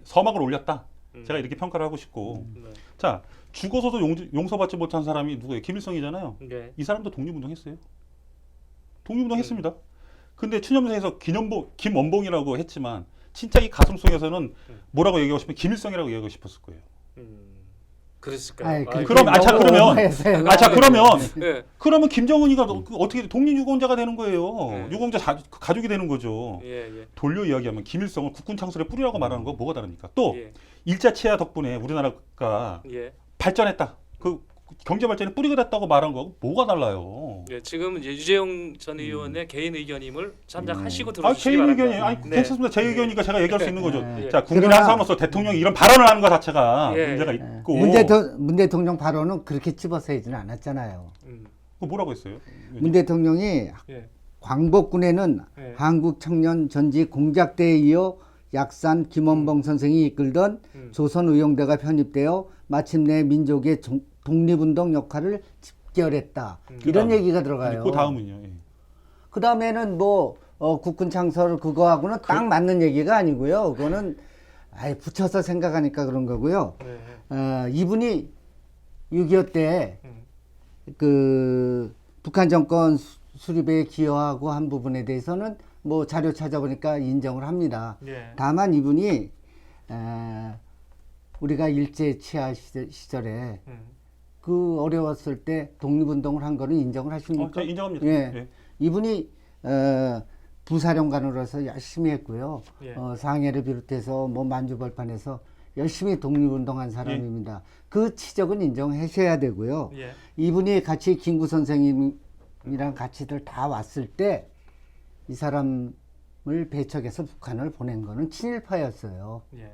서막을 올렸다. 제가 이렇게 평가를 하고 싶고, 네. 자, 죽어서도 용서받지 못한 사람이 누구예요? 김일성이잖아요. 네. 이 사람도 독립운동했어요. 독립운동했습니다. 근데 추념사에서 김원봉이라고 했지만 진짜 이 가슴속에서는 뭐라고 얘기하고 싶으면 김일성이라고 얘기하고 싶었을 거예요. 그랬을까요? 그러면 그러면 김정은이가 어떻게 독립유공자가 되는 거예요. 네. 유공자 가족이 되는 거죠. 예. 돌려 이야기하면 김일성을 국군 창설의 뿌리라고 말하는 거 뭐가 다릅니까? 또 예. 일자 치하 덕분에 우리나라가 예. 발전했다. 그 경제 발전에 뿌리가 됐다고 말한 거 뭐가 달라요? 예, 지금 이제 유재용 전 의원의 개인 의견임을 참작하시고 개인 들어주시기 바랍니다. 의견이 괜찮습니다. 제 의견이니까 제가 얘기할 수 있는 거죠. 예. 자, 국민의 한 사람으로서 대통령이 이런 발언을 하는 것 자체가 예. 문제가 있고. 문 대통령 발언은 그렇게 집어서지는 않았잖아요. 그 뭐라고 했어요? 문 대통령이 예. 광복군에는 예. 한국 청년 전직 공작대에 이어 약산 김원봉 선생이 이끌던 조선의용대가 편입되어 마침내 민족의 독립운동 역할을 집결했다. 이런 얘기가 들어가요. 그 다음은요. 예. 그 다음에는 국군 창설 그거하고는 딱 맞는 얘기가 아니고요. 그거는 아예 붙여서 생각하니까 그런 거고요. 네. 이분이 6.25 때 그 북한 정권 수립에 기여하고 한 부분에 대해서는 뭐 자료 찾아보니까 인정을 합니다. 예. 다만 이분이 우리가 일제 치하 시절에 그 어려웠을 때 독립운동을 한 거는 인정을 하십니까? 제가 인정합니다. 예. 예. 이분이 부사령관으로서 열심히 했고요. 예. 상해를 비롯해서 뭐 만주벌판에서 열심히 독립운동한 사람입니다. 그 치적은 인정하셔야 되고요. 예. 이분이 같이 김구 선생님이랑 같이들 다 왔을 때 이 사람을 배척해서 북한을 보낸 거는 친일파였어요. 예.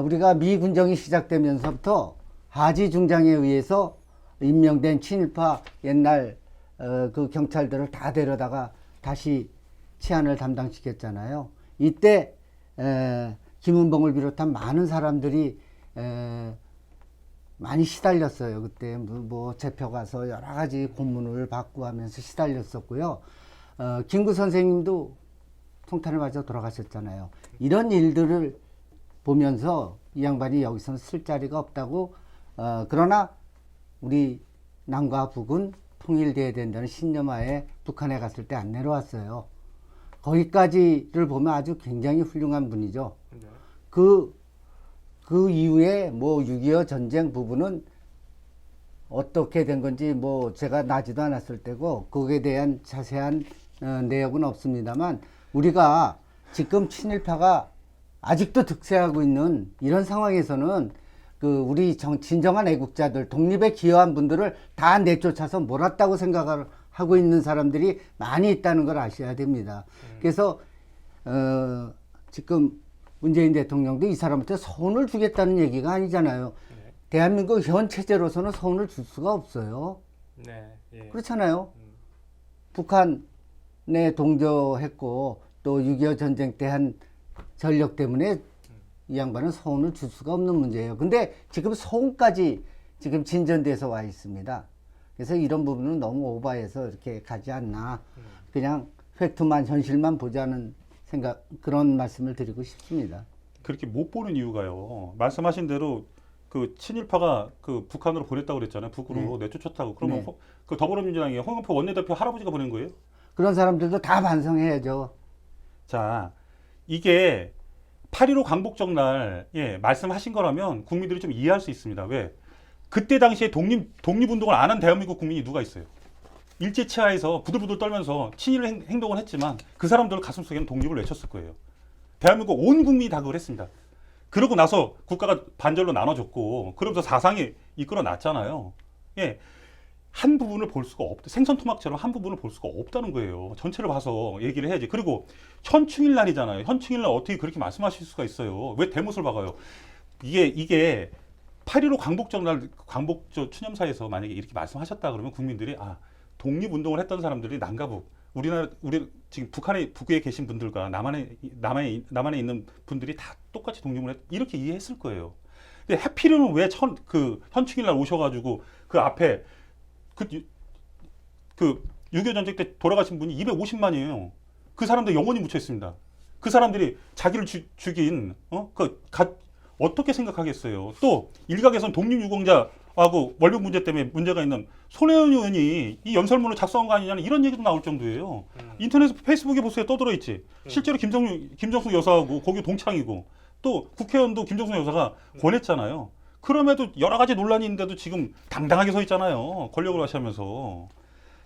우리가 미 군정이 시작되면서부터 하지 중장에 의해서 임명된 친일파 옛날 그 경찰들을 다 데려다가 다시 치안을 담당시켰잖아요. 이때 김은봉을 비롯한 많은 사람들이 많이 시달렸어요. 그때 뭐 재표 가서 여러 가지 고문을 받고 하면서 시달렸었고요. 김구 선생님도 통탄을 맞아 돌아가셨잖아요. 이런 일들을 보면서 이 양반이 여기서는 쓸 자리가 없다고, 그러나 우리 남과 북은 통일돼야 된다는 신념하에 북한에 갔을 때 안 내려왔어요. 거기까지를 보면 아주 굉장히 훌륭한 분이죠. 네. 그 이후에 뭐 6.25 전쟁 부분은 어떻게 된 건지 뭐 제가 나지도 않았을 때고 거기에 대한 자세한 내역은 없습니다만, 우리가 지금 친일파가 아직도 득세하고 있는 이런 상황에서는 우리 진정한 애국자들, 독립에 기여한 분들을 다 내쫓아서 몰았다고 생각을 하고 있는 사람들이 많이 있다는 걸 아셔야 됩니다. 그래서 지금 문재인 대통령도 이 사람한테 서운을 주겠다는 얘기가 아니잖아요. 네. 대한민국 현 체제로서는 서운을 줄 수가 없어요. 네. 예. 그렇잖아요. 북한에 동조했고 또 6.25 전쟁 때 한 전력 때문에 이 양반은 서운을 줄 수가 없는 문제예요. 근데 지금 서운까지 지금 진전돼서 와 있습니다. 그래서 이런 부분은 너무 오버해서 이렇게 가지 않나. 그냥 팩트만, 현실만 보자는 생각, 그런 말씀을 드리고 싶습니다. 그렇게 못 보는 이유가요. 말씀하신 대로 그 친일파가 그 북한으로 보냈다고 그랬잖아요. 북으로 내쫓았다고. 그러면 네. 그 더불어민주당의 홍영표 원내대표 할아버지가 보낸 거예요? 그런 사람들도 다 반성해야죠. 자, 이게 8.15 광복절 날 말씀하신 거라면 국민들이 좀 이해할 수 있습니다. 왜? 그때 당시에 독립운동을 안 한 대한민국 국민이 누가 있어요? 일제치하에서 부들부들 떨면서 친일 행동을 했지만 그 사람들 가슴속에는 독립을 외쳤을 거예요. 대한민국 온 국민이 다 그걸 했습니다. 그러고 나서 국가가 반절로 나눠졌고 그러면서 사상이 이끌어 놨잖아요. 예. 한 부분을 볼 수가 없다. 생선 토막처럼 한 부분을 볼 수가 없다는 거예요. 전체를 봐서 얘기를 해야지. 그리고 현충일 날이잖아요. 현충일 날 어떻게 그렇게 말씀하실 수가 있어요? 왜 대못을 박아요? 이게 8.15 광복절 날 광복절 추념사에서 만약에 이렇게 말씀하셨다 그러면 국민들이 독립운동을 했던 사람들이 남과 우리 지금 북에 계신 분들과 남한에 있는 분들이 다 똑같이 이렇게 이해했을 거예요. 근데 하필이면 왜 현충일 날 오셔가지고 그 앞에 그 6.25 전쟁 때 돌아가신 분이 250만이에요. 그 사람들 영원히 묻혀 있습니다. 그 사람들이 자기를 죽인 어떻게 생각하겠어요? 또 일각에서는 독립유공자하고 월북 문제 때문에 문제가 있는 손혜원 의원이 이 연설문을 작성한 거 아니냐는 이런 얘기도 나올 정도예요. 인터넷 페이스북에 보세요. 떠들어 있지. 실제로 김정숙 여사하고 거기 동창이고 또 국회의원도 김정숙 여사가 권했잖아요. 그럼에도 여러 가지 논란이 있는데도 지금 당당하게 서 있잖아요. 권력을 과시하면서.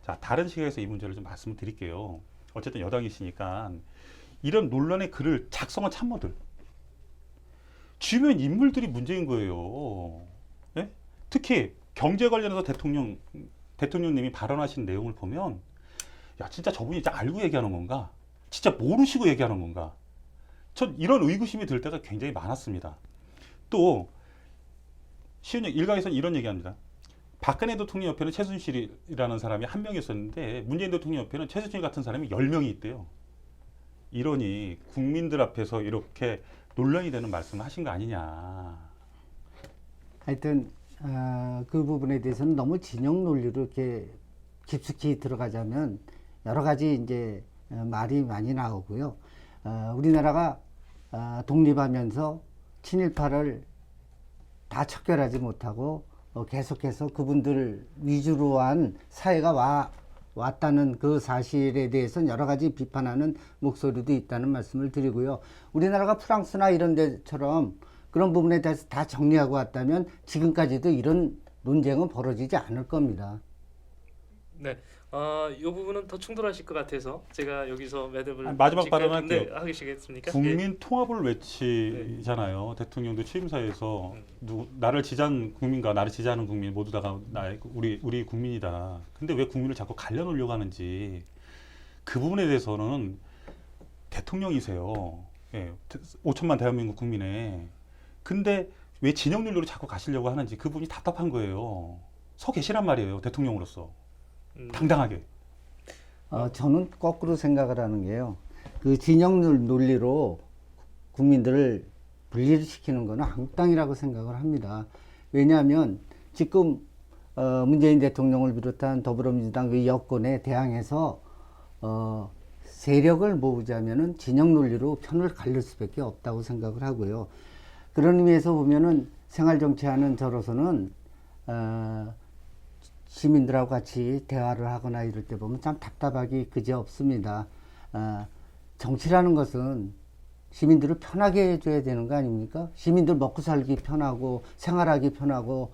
자, 다른 시각에서 이 문제를 좀 말씀을 드릴게요. 어쨌든 여당이시니까 이런 논란의 글을 작성한 참모들, 주변 인물들이 문제인 거예요. 예? 특히 경제 관련해서 대통령님이 발언하신 내용을 보면 야, 진짜 저분이 진짜 알고 얘기하는 건가? 진짜 모르시고 얘기하는 건가? 전 이런 의구심이 들 때가 굉장히 많았습니다. 또 일각에서는 이런 얘기합니다. 박근혜 대통령 옆에는 최순실이라는 사람이 한 명 있었는데 문재인 대통령 옆에는 최순실 같은 사람이 10명이 있대요. 이러니 국민들 앞에서 이렇게 논란이 되는 말씀을 하신 거 아니냐. 하여튼 그 부분에 대해서는 너무 진영 논리로 이렇게 깊숙이 들어가자면 여러 가지 이제 말이 많이 나오고요. 우리나라가 독립하면서 친일파를 다 척결하지 못하고 계속해서 그분들 위주로 한 사회가 왔다는 그 사실에 대해서는 여러 가지 비판하는 목소리도 있다는 말씀을 드리고요. 우리나라가 프랑스나 이런 데처럼 그런 부분에 대해서 다 정리하고 왔다면 지금까지도 이런 논쟁은 벌어지지 않을 겁니다. 네. 이 부분은 더 충돌하실 것 같아서 제가 여기서 매듭을 마지막 발언할게요. 네, 하시겠습니까? 국민 통합을 외치잖아요. 대통령도 취임사에서 나를 지지하는 국민과 나를 지지하는 국민 모두 다가 우리 국민이다. 근데 왜 국민을 자꾸 갈려놓으려고 하는지 그 부분에 대해서는 대통령이세요. 5천만 대한민국 국민에. 근데 왜 진영 논리로 자꾸 가시려고 하는지 그 부분이 답답한 거예요. 서 계시란 말이에요. 대통령으로서. 당당하게. 저는 거꾸로 생각을 하는 게요. 그 진영 논리로 국민들을 분리를 시키는 것은 한땅이라고 생각을 합니다. 왜냐하면 지금 문재인 대통령을 비롯한 더불어민주당 그 여권에 대항해서 세력을 모으자면은 진영 논리로 편을 갈릴 수밖에 없다고 생각을 하고요. 그런 의미에서 보면은 생활정치하는 저로서는 시민들하고 같이 대화를 하거나 이럴 때 보면 참 답답하기 그지 없습니다. 정치라는 것은 시민들을 편하게 해줘야 되는 거 아닙니까? 시민들 먹고 살기 편하고 생활하기 편하고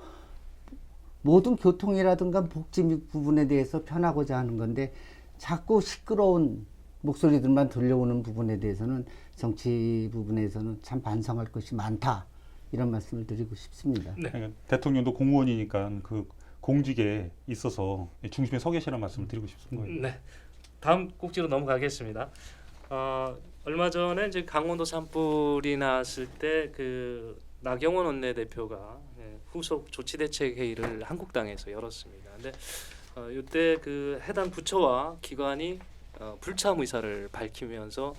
모든 교통이라든가 복지 부분에 대해서 편하고자 하는 건데 자꾸 시끄러운 목소리들만 들려오는 부분에 대해서는 정치 부분에서는 참 반성할 것이 많다. 이런 말씀을 드리고 싶습니다. 네. 그러니까 대통령도 공무원이니까 그 공직에 있어서 중심에 서 계시라는 말씀을 드리고 싶은 거예요. 네. 다음 꼭지로 넘어가겠습니다. 얼마 전에 이제 강원도 산불이 났을 때 그 나경원 원내대표가 후속 조치대책 회의를 한국당에서 열었습니다. 근데 이때 그 해당 부처와 기관이 불참 의사를 밝히면서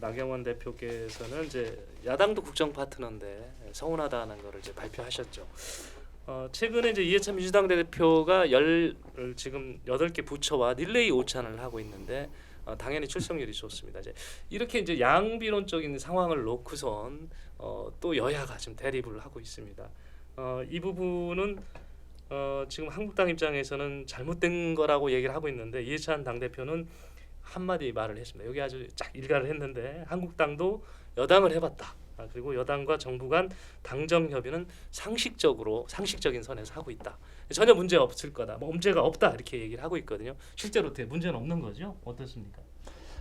나경원 대표께서는 이제 야당도 국정 파트너인데 서운하다는 것을 이제 발표하셨죠. 최근에 이제 이해찬 민주당 대표가 지금 8개 부처와 릴레이 오찬을 하고 있는데 당연히 출석률이 좋습니다. 이렇게 이제 양비론적인 상황을 놓고선 또 여야가 지금 대립을 하고 있습니다. 이 부분은 지금 한국당 입장에서는 잘못된 거라고 얘기를 하고 있는데 이해찬 당대표는 한마디 말을 했습니다. 여기 아주 쫙 일가를 했는데 한국당도 여당을 해봤다. 그리고 여당과 정부 간 당정 협의는 상식적인 선에서 하고 있다. 전혀 문제 없을 거다. 뭐 문제가 없다 이렇게 얘기를 하고 있거든요. 실제로 문제는 없는 거죠? 어떻습니까?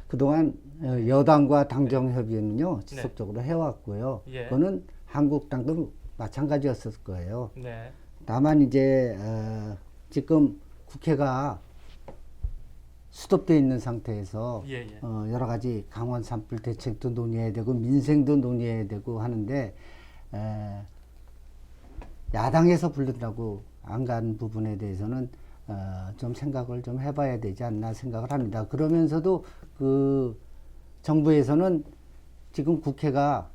그동안 여당과 당정 협의는요 지속적으로 해왔고요. 예. 그거는 한국당도 마찬가지였을 거예요. 네. 다만 이제 지금 국회가 수톱돼 있는 상태에서 예. 여러 가지 강원 산불 대책도 논의해야 되고 민생도 논의해야 되고 하는데 야당에서 부른다고 안 간 부분에 대해서는 좀 생각을 좀 해봐야 되지 않나 생각을 합니다. 그러면서도 그 정부에서는 지금 국회가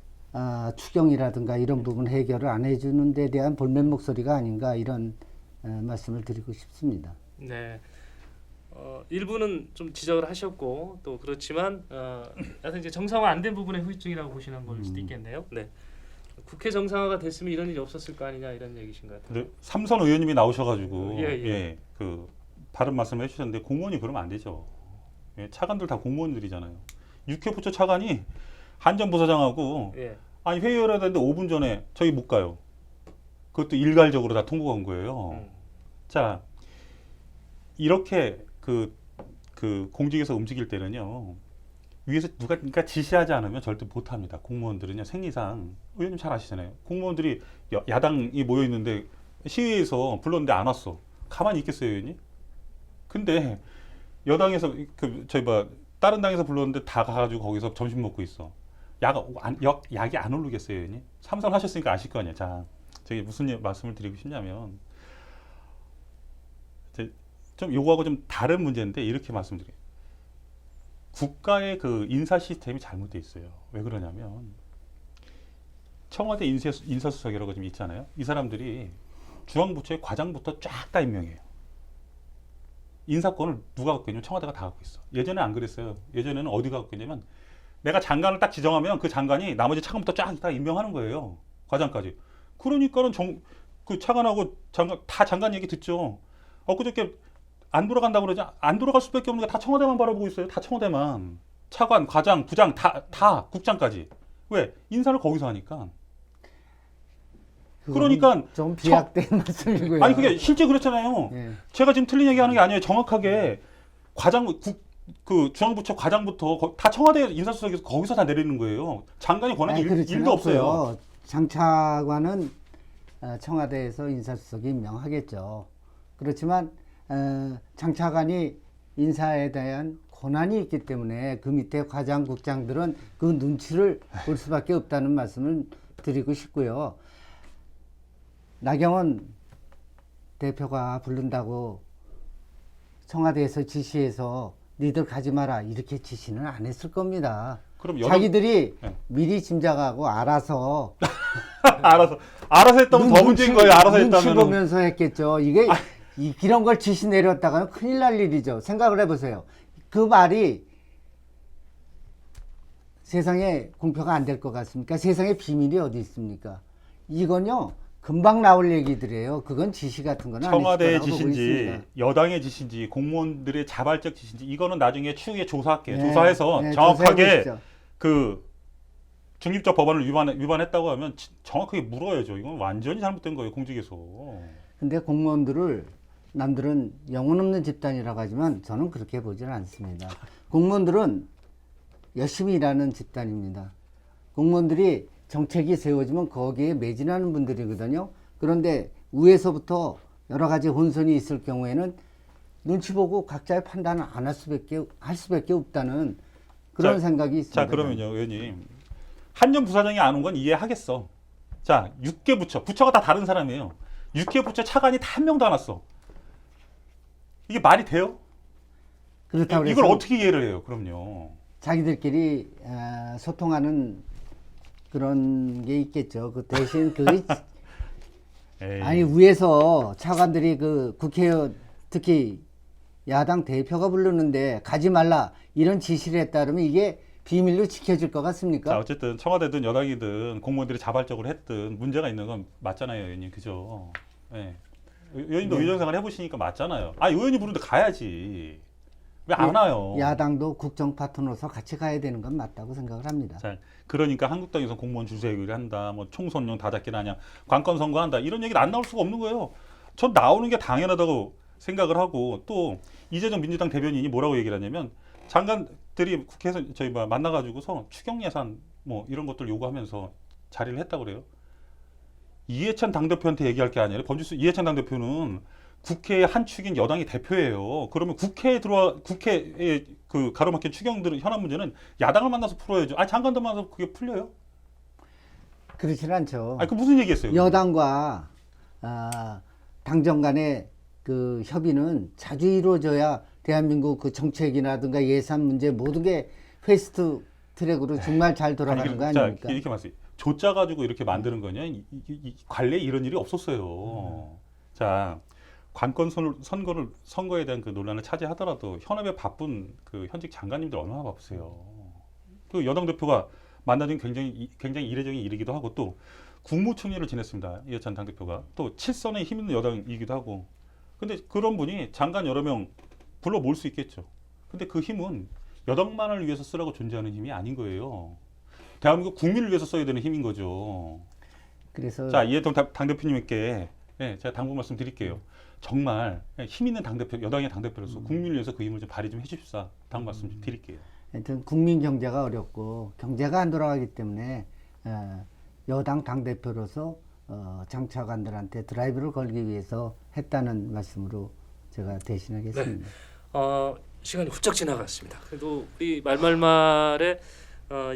추경이라든가 이런 부분 해결을 안 해주는 데 대한 볼멘 목소리가 아닌가 이런 말씀을 드리고 싶습니다. 네. 일부는 좀 지적을 하셨고 또 그렇지만 하여튼 이제 정상화 안 된 부분의 후유증이라고 보시는 걸 수도 있겠네요. 네. 국회 정상화가 됐으면 이런 일이 없었을 거 아니냐 이런 얘기신 것 같아요. 근데 삼선 의원님이 나오셔가지고 예. 그 바른 말씀을 해주셨는데 공무원이 그러면 안 되죠. 차관들 다 공무원들이잖아요. 육회부처 차관이 한전부사장하고 예. 아니 회의 열어야 되는데 5분 전에 저희 못 가요. 그것도 일괄적으로 다 통보가 온 거예요. 자 이렇게 그 공직에서 움직일 때는요 위에서 누가 그러니까 지시하지 않으면 절대 못합니다. 공무원들은요 생리상 의원님 잘 아시잖아요. 공무원들이 야당이 모여 있는데 시위에서 불렀는데 안 왔어. 가만히 있겠어요, 의원님? 근데 여당에서 다른 당에서 불렀는데 다 가가지고 거기서 점심 먹고 있어. 약이 안 오르겠어요, 의원님? 삼선 하셨으니까 아실 거 아니에요. 자, 제가 무슨 말씀을 드리고 싶냐면 좀 요거하고 좀 다른 문제인데 이렇게 말씀드려요. 국가의 그 인사 시스템이 잘못되어 있어요. 왜 그러냐면 청와대 인사수석이라고 좀 있잖아요. 이 사람들이 중앙부처의 과장부터 쫙 다 임명해요. 인사권을 누가 갖고 있냐면 청와대가 다 갖고 있어. 예전에 안 그랬어요. 예전에는 어디가 갖고 있냐면 내가 장관을 딱 지정하면 그 장관이 나머지 차관부터 쫙 다 임명하는 거예요. 과장까지. 그러니까는 그 차관하고 장관 얘기 듣죠. 엊그저께 안 돌아간다고 그러지 안 돌아갈 수밖에 없는 게 다 청와대만 바라보고 있어요. 다 청와대만. 차관, 과장, 부장 다 국장까지. 왜? 인사를 거기서 하니까. 그러니까 좀 비약된 말씀이고요. 아니 그게 실제 그렇잖아요. 예. 제가 지금 틀린 얘기하는 게 아니에요. 정확하게 그 중앙부처 과장부터 다 청와대 인사수석에서 거기서 다 내리는 거예요. 장관이 권한이 일도 없어요. 장차관은 청와대에서 인사수석이 임명하겠죠. 그렇지만 장차관이 인사에 대한 권한이 있기 때문에 그 밑에 과장, 국장들은 그 눈치를 볼 수밖에 없다는 말씀을 드리고 싶고요. 나경원 대표가 부른다고 청와대에서 지시해서 니들 가지 마라 이렇게 지시는 안 했을 겁니다. 그럼 자기들이 네. 미리 짐작하고 알아서 알아서 했다면 더 문제인 거예요. 알아서 눈치 했다면. 보면서 했겠죠. 이게 이런 걸 지시 내렸다가는 큰일 날 일이죠. 생각을 해보세요. 그 말이 세상에 공표가 안 될 것 같습니까? 세상에 비밀이 어디 있습니까? 이건요 금방 나올 얘기들이에요. 그건 지시 같은 건 아니실 청와대의 거라고 보고 지시인지 있습니다. 여당의 지시인지 공무원들의 자발적 지시인지 이거는 나중에 추후에 조사할게요. 네, 조사해서 네, 정확하게 조사해보시죠. 그 중립적 법안을 위반했다고 하면 정확하게 물어야죠. 이건 완전히 잘못된 거예요. 공직에서. 근데 공무원들을 남들은 영혼 없는 집단이라고 하지만 저는 그렇게 보지는 않습니다. 공무원들은 열심히 일하는 집단입니다. 공무원들이 정책이 세워지면 거기에 매진하는 분들이거든요. 그런데 위에서부터 여러 가지 혼선이 있을 경우에는 눈치 보고 각자의 판단을 안 할 수밖에 없다는 그런 생각이 있습니다. 자, 그러면요, 의원님. 한전 부사장이 안 온 건 이해하겠어. 자, 6개 부처가 다 다른 사람이에요. 6개 부처 차관이 다 한 명도 안 왔어. 이게 말이 돼요? 그렇다고 이걸 해서 어떻게 이해를 해요? 그럼요. 자기들끼리 소통하는 그런 게 있겠죠. 그 대신 그 에이. 아니 위에서 차관들이 그 국회의원 특히 야당 대표가 부르는데 가지 말라 이런 지시를 했다 그러면 이게 비밀로 지켜질 것 자, 같습니까? 어쨌든 청와대든 여당이든 공무원들이 자발적으로 했든 문제가 있는 건 맞잖아요, 의원님. 그죠? 예. 의원님도 네. 의정생활 해보시니까 맞잖아요. 아, 의원이 부르는데 가야지. 왜 안 와요? 야당도 국정 파트너로서 같이 가야 되는 건 맞다고 생각을 합니다. 자, 그러니까 한국당에서 공무원 줄세기를 한다, 뭐 총선용 다 잡기는 하냐, 관건 선거한다 이런 얘기는 안 나올 수가 없는 거예요. 전 나오는 게 당연하다고 생각을 하고 또 이재정 민주당 대변인이 뭐라고 얘기를 하냐면 장관들이 국회에서 저희 만나가지고서 추경 예산 뭐 이런 것들 요구하면서 자리를 했다고 그래요. 이해찬 당대표한테 얘기할 게 아니라 범주수 이해찬 당대표는 국회의 한 축인 여당이 대표예요. 그러면 국회에 그 가로막힌 추경들 현안 문제는 야당을 만나서 풀어야죠. 아, 장관들 만나서 그게 풀려요? 그렇지는 않죠. 아, 그 무슨 얘기했어요? 여당과 당정 간의 그 협의는 자주 이루어져야 대한민국 그 정책이라든가 예산 문제 모든 게 패스트 트랙으로 정말 잘 돌아가는 거 아닙니까? 자, 이렇게 말씀해요. 조짜 가지고 이렇게 만드는 거냐? 이 관례에 이런 일이 없었어요. 자, 관건 선거에 대한 그 논란을 차지하더라도 현업에 바쁜 그 현직 장관님들 얼마나 바쁘세요. 그 여당 대표가 만나준 굉장히 이례적인 일이기도 하고 또 국무총리를 지냈습니다. 이해찬 당대표가 또 7선에 힘 있는 여당이기도 하고. 근데 그런 분이 장관 여러 명 불러 모을 수 있겠죠. 근데 그 힘은 여당만을 위해서 쓰라고 존재하는 힘이 아닌 거예요. 대한민국 국민을 위해서 써야 되는 힘인 거죠. 그래서 자, 이해동 당대표님께 제가 당부 말씀 드릴게요. 정말 힘 있는 당대표, 여당의 당대표로서 국민을 위해서 그 힘을 좀 발휘 좀 해주십사. 당부 말씀 좀 드릴게요. 하여튼 국민 경제가 어렵고 경제가 안 돌아가기 때문에 여당 당대표로서 장차관들한테 드라이브를 걸기 위해서 했다는 말씀으로 제가 대신하겠습니다. 시간이 훌쩍 지나갔습니다. 그래도 우리 말말말에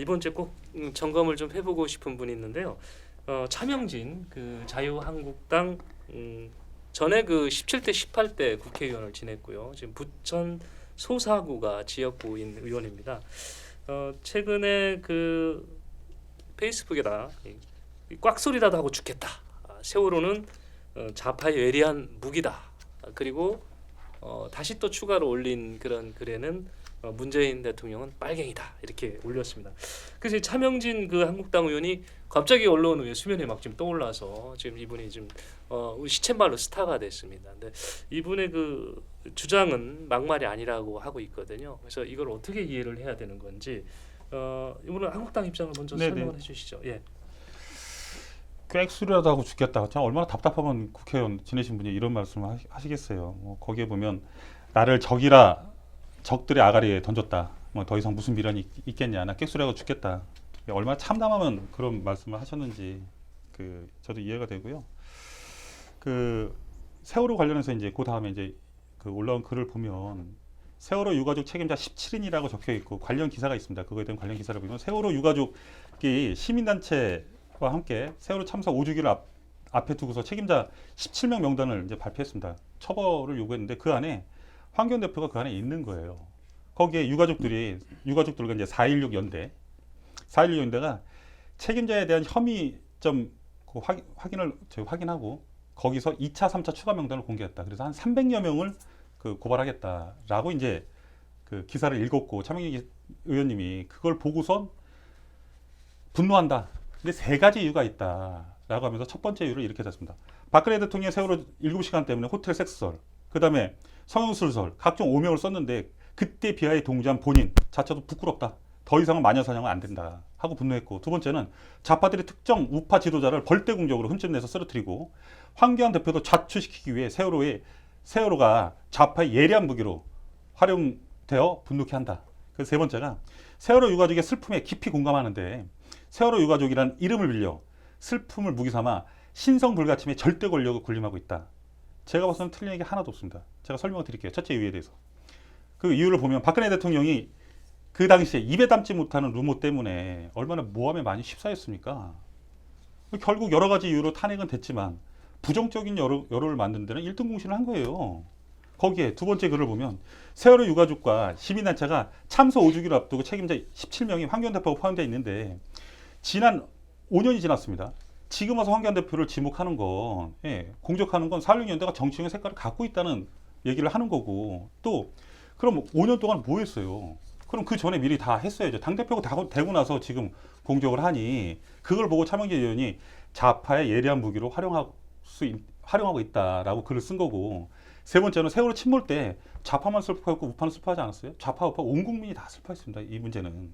이번 주에 꼭 점검을 좀 해보고 싶은 분이 있는데요. 차명진 그 자유한국당 전에 그 17대 18대 국회의원을 지냈고요. 지금 부천 소사구가 지역구인 의원입니다. 최근에 그 페이스북에다 꽉소리라도 하고 죽겠다. 세월호는 좌파의 예리한 무기다. 그리고 다시 또 추가로 올린 그런 글에는 문재인 대통령은 빨갱이다 이렇게 올렸습니다. 그래서 차명진 그 한국당 의원이 갑자기 언론 위에 수면에 막 지금 떠올라서 지금 이분이 지금 시쳇말로 스타가 됐습니다. 근데 이분의 그 주장은 막말이 아니라고 하고 있거든요. 그래서 이걸 어떻게 이해를 해야 되는 건지 이분은 한국당 입장을 먼저 네네. 설명을 해주시죠. 예. 꽥소리라도 하고 죽겠다. 참 얼마나 답답하면 국회의원 지내신 분이 이런 말씀을 하시겠어요. 뭐 거기에 보면 나를 적들의 아가리에 던졌다. 뭐 더 이상 무슨 미련이 있겠냐. 나 객수라고 죽겠다. 얼마나 참담하면 그런 말씀을 하셨는지 그 저도 이해가 되고요. 그 세월호 관련해서 이제 그 다음에 이제 그 올라온 글을 보면 세월호 유가족 책임자 17인이라고 적혀 있고 관련 기사가 있습니다. 그거에 대한 관련 기사를 보면 세월호 유가족이 시민단체와 함께 세월호 참사 5주기를 앞에 두고서 책임자 17명 명단을 이제 발표했습니다. 처벌을 요구했는데 그 안에 황교안 대표가 그 안에 있는 거예요. 거기에 유가족들과 이제 4.16 연대가 책임자에 대한 혐의적 좀 그 확인을 저희 확인하고 거기서 2차, 3차 추가 명단을 공개했다. 그래서 한 300여 명을 그 고발하겠다라고 이제 그 기사를 읽었고 차명희 의원님이 그걸 보고선 분노한다. 근데 세 가지 이유가 있다라고 하면서 첫 번째 이유를 이렇게 잤습니다. 박근혜 대통령의 세월호 7시간 때문에 호텔 섹스설, 그 다음에 성형술설, 각종 오명을 썼는데 그때 비하에 동조한 본인 자체도 부끄럽다. 더 이상은 마녀사냥은 안 된다 하고 분노했고, 두 번째는 좌파들이 특정 우파 지도자를 벌떼 공격으로 흠집내서 쓰러뜨리고 황교안 대표도 좌초시키기 위해 세월호가 좌파의 예리한 무기로 활용되어 분노케 한다. 그래서 세 번째가 세월호 유가족의 슬픔에 깊이 공감하는데 세월호 유가족이란 이름을 빌려 슬픔을 무기 삼아 신성 불가침에 절대 권력을 군림하고 있다. 제가 봐서는 틀린 얘기 하나도 없습니다. 제가 설명을 드릴게요. 첫째 이유에 대해서. 그 이유를 보면 박근혜 대통령이 그 당시에 입에 담지 못하는 루머 때문에 얼마나 모함에 많이 휩싸였습니까? 결국 여러 가지 이유로 탄핵은 됐지만 부정적인 여론을 만든 데는 1등 공신을 한 거예요. 거기에 두 번째 글을 보면 세월호 유가족과 시민단체가 참소 5주기를 앞두고 책임자 17명이 황교안 대표가 포함되어 있는데 지난 5년이 지났습니다. 지금 와서 황교안 대표를 지목하는 건, 공격하는 건 4.16연대가 정치적인 색깔을 갖고 있다는 얘기를 하는 거고, 또 그럼 5년 동안 뭐 했어요? 그럼 그 전에 미리 다 했어야죠. 당대표가 되고 나서 지금 공격을 하니 그걸 보고 차명재 의원이 좌파의 예리한 무기로 활용하고 있다라고 글을 쓴 거고, 세 번째는 세월호 침몰 때 좌파만 슬퍼했고 우파는 슬퍼하지 않았어요? 좌파 우파 온 국민이 다 슬퍼했습니다. 이 문제는.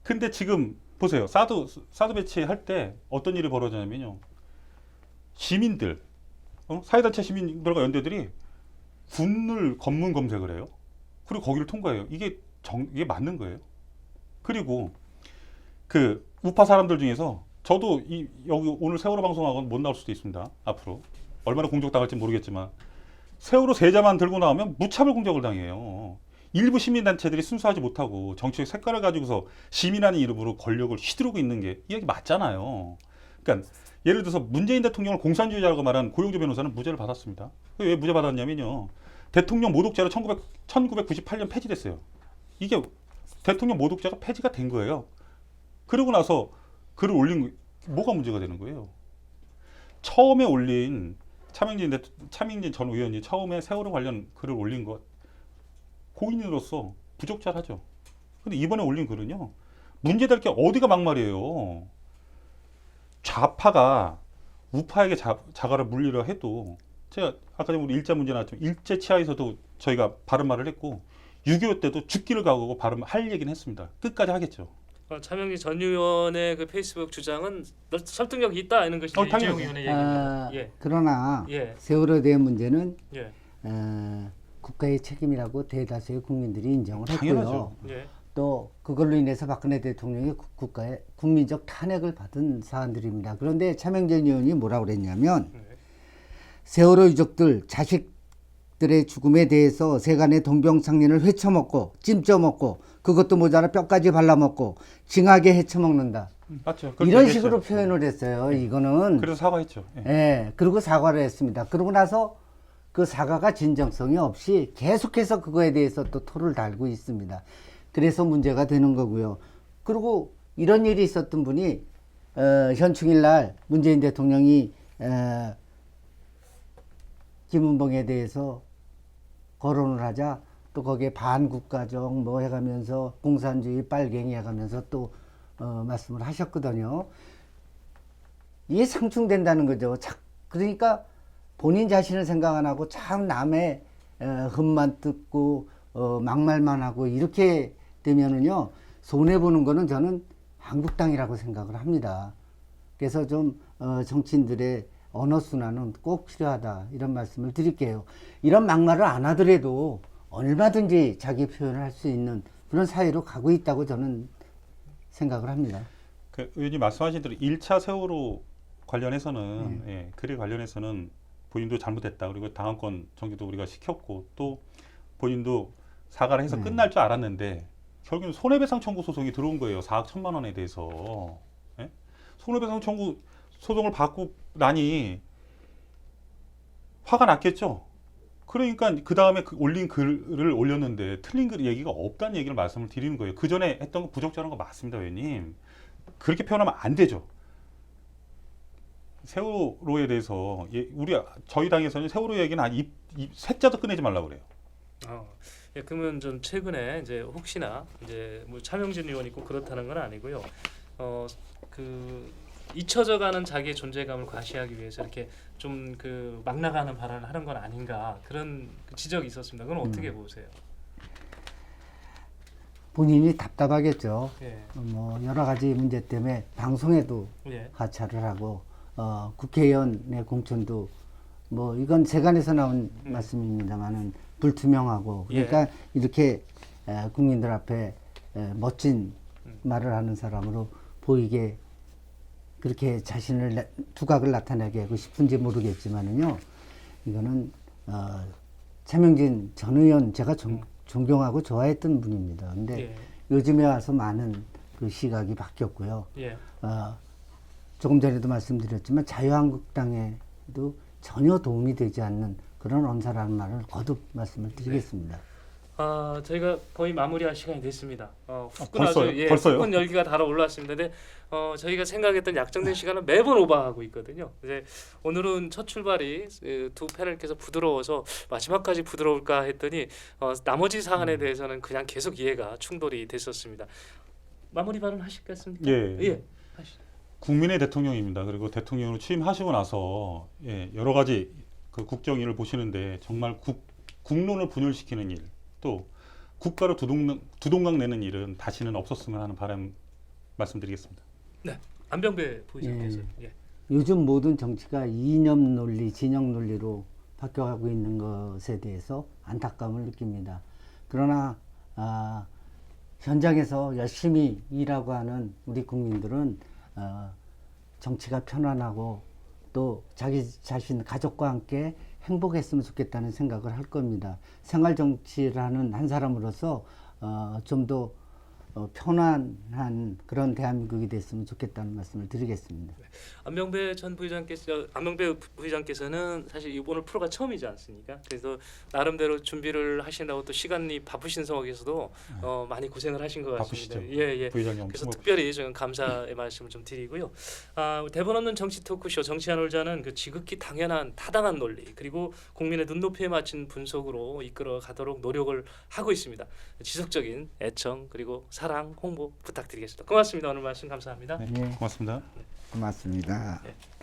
근데 지금 보세요. 사드 배치할 때 어떤 일이 벌어졌냐면요. 시민들, 사회단체 시민들과 연대들이 군을 검문 검색을 해요. 그리고 거기를 통과해요. 이게 맞는 거예요. 그리고 그 우파 사람들 중에서 저도 여기 오늘 세월호 방송하고는 못 나올 수도 있습니다. 앞으로 얼마나 공격당할지 모르겠지만 세월호 세자만 들고 나오면 무차별 공격을 당해요. 일부 시민단체들이 순수하지 못하고 정치적 색깔을 가지고서 시민이라는 이름으로 권력을 휘두르고 있는 게 이 얘기 맞잖아요. 그러니까 예를 들어서 문재인 대통령을 공산주의자라고 말한 고용주 변호사는 무죄를 받았습니다. 왜 무죄 받았냐면요. 대통령 모독죄로 1998년 폐지됐어요. 이게 대통령 모독죄가 폐지가 된 거예요. 그러고 나서 글을 올린 뭐가 문제가 되는 거예요. 처음에 올린 차명진 전 의원이 처음에 세월호 관련 글을 올린 것 공인으로서 부적절하죠. 근데 이번에 올린 글은요. 문제될 게 어디가 막말이에요. 좌파가 우파에게 자가를 물리려 해도 제가 아까 전에 우리 일자 문제 나왔지만 일제 치하에서도 저희가 바른 말을 했고 6.25 때도 죽기를 각오하고 할 얘기는 했습니다. 끝까지 하겠죠. 차명진 전 의원의 그 페이스북 주장은 설득력이 있다 하는 것이 당연하죠. 이재용 의원의 얘기입니다. 예. 그러나 예. 세월호에 대한 문제는 예. 국가의 책임이라고 대다수의 국민들이 인정을 했고요. 당연하죠. 예. 또 그걸로 인해서 박근혜 대통령이 국가의 국민적 탄핵을 받은 사안들입니다. 그런데 차명진 의원이 뭐라고 그랬냐면 세월호 유족들 자식들의 죽음에 대해서 세간의 동병상련을 헤쳐먹고 찜쪄먹고 그것도 모자라 뼈까지 발라먹고 징하게 헤쳐먹는다. 맞죠. 이런 식으로 표현을 했어요. 이거는. 그래서 사과했죠. 예. 예, 그리고 사과를 했습니다. 그러고 나서 그 사과가 진정성이 없이 계속해서 그거에 대해서 또 토를 달고 있습니다. 그래서 문제가 되는 거고요. 그리고 이런 일이 있었던 분이 현충일 날 문재인 대통령이 김은봉에 대해서 거론을 하자 또 거기에 반국가적 뭐 해가면서 공산주의 빨갱이 해가면서 또 말씀을 하셨거든요. 이게 상충된다는 거죠. 그러니까 본인 자신을 생각 안 하고 참 남의 흠만 뜯고 막말만 하고 이렇게 되면은요 손해보는 거는 저는 한국당이라고 생각을 합니다. 그래서 좀 정치인들의 언어 순환은 꼭 필요하다 이런 말씀을 드릴게요. 이런 막말을 안 하더라도 얼마든지 자기 표현을 할 수 있는 그런 사회로 가고 있다고 저는 생각을 합니다. 그 의원님 말씀하신 대로 1차 세월호 관련해서는 예, 글에 관련해서는 본인도 잘못했다. 그리고 당헌권 정지도 우리가 시켰고 또 본인도 사과를 해서 끝날 줄 알았는데 결국은 손해배상 청구 소송이 들어온 거예요. 4억 1천만 원에 대해서. 예? 손해배상 청구 소송을 받고 나니 화가 났겠죠. 그러니까 그 다음에 올린 글을 올렸는데 틀린 글 얘기가 없다는 얘기를 말씀을 드리는 거예요. 그 전에 했던 거 부적절한 거 맞습니다, 의원님. 그렇게 표현하면 안 되죠. 세월호에 대해서 저희 당에서는 세월호 얘기는 셋자도 꺼내지 말라고 그래요. 예, 그러면 좀 최근에 이제 혹시나 이제 뭐 차명진 의원이 꼭 그렇다는 건 아니고요. 그 잊혀져가는 자기의 존재감을 과시하기 위해서 이렇게 좀 그 막 나가는 발언을 하는 건 아닌가 그런 지적이 있었습니다. 그건 어떻게 보세요? 본인이 답답하겠죠. 예, 뭐 여러 가지 문제 때문에 방송에도 예, 하차를 하고 국회의원의 공천도 뭐 이건 세간에서 나온 말씀입니다만은 불투명하고 그러니까 이렇게 국민들 앞에 멋진 말을 하는 사람으로 보이게 그렇게 자신을 두각을 나타내게 하고 싶은지 모르겠지만은요 이거는 차명진 전 의원 제가 존경하고 좋아했던 분입니다. 근데 예, 요즘에 와서 많은 그 시각이 바뀌었고요. 예. 조금 전에도 말씀드렸지만 자유한국당에도 전혀 도움이 되지 않는 그런 언사라는 말을 거듭 말씀을 드리겠습니다. 저희가 거의 마무리할 시간이 됐습니다. 벌써요? 후끈 열기가 달아올랐습니다. 근데 저희가 생각했던 약정된 시간은 매번 오버하고 있거든요. 이제 오늘은 첫 출발이 두 패널께서 부드러워서 마지막까지 부드러울까 했더니 나머지 사안에 대해서는 그냥 계속 이해가 충돌이 됐었습니다. 마무리 발언 하시겠습니까? 예. 하시죠. 국민의 대통령입니다. 그리고 대통령으로 취임하시고 나서 여러 가지 그 국정일을 보시는데 정말 국론을 분열시키는 일, 또 국가를 두동강 내는 일은 다시는 없었으면 하는 바람 말씀드리겠습니다. 네, 안병배 부의장께서. 예. 요즘 모든 정치가 이념 논리, 진영 논리로 바뀌어가고 있는 것에 대해서 안타까움을 느낍니다. 그러나 현장에서 열심히 일하고 하는 우리 국민들은 정치가 편안하고 또 자기 자신 가족과 함께 행복했으면 좋겠다는 생각을 할 겁니다. 생활 정치를 하는 한 사람으로서 좀 더 편안한 그런 대한민국이 됐으면 좋겠다는 말씀을 드리겠습니다. 안병배 부의장께서는 사실 이번 프로가 처음이지 않습니까? 그래서 나름대로 준비를 하신다고 또 시간이 바쁘신 상황에서도 많이 고생을 하신 것 같습니다. 바쁘시죠? 예. 부의장님 그래서 엄청 특별히 저는 감사의 말씀을 좀 드리고요. 대본 없는 정치 토크쇼 정치한 올자는 그 지극히 당연한 타당한 논리 그리고 국민의 눈높이에 맞춘 분석으로 이끌어 가도록 노력을 하고 있습니다. 지속적인 애청 그리고 사랑 홍보 부탁드리겠습니다. 고맙습니다. 오늘 말씀 감사합니다. 고맙습니다. 고맙습니다. 네.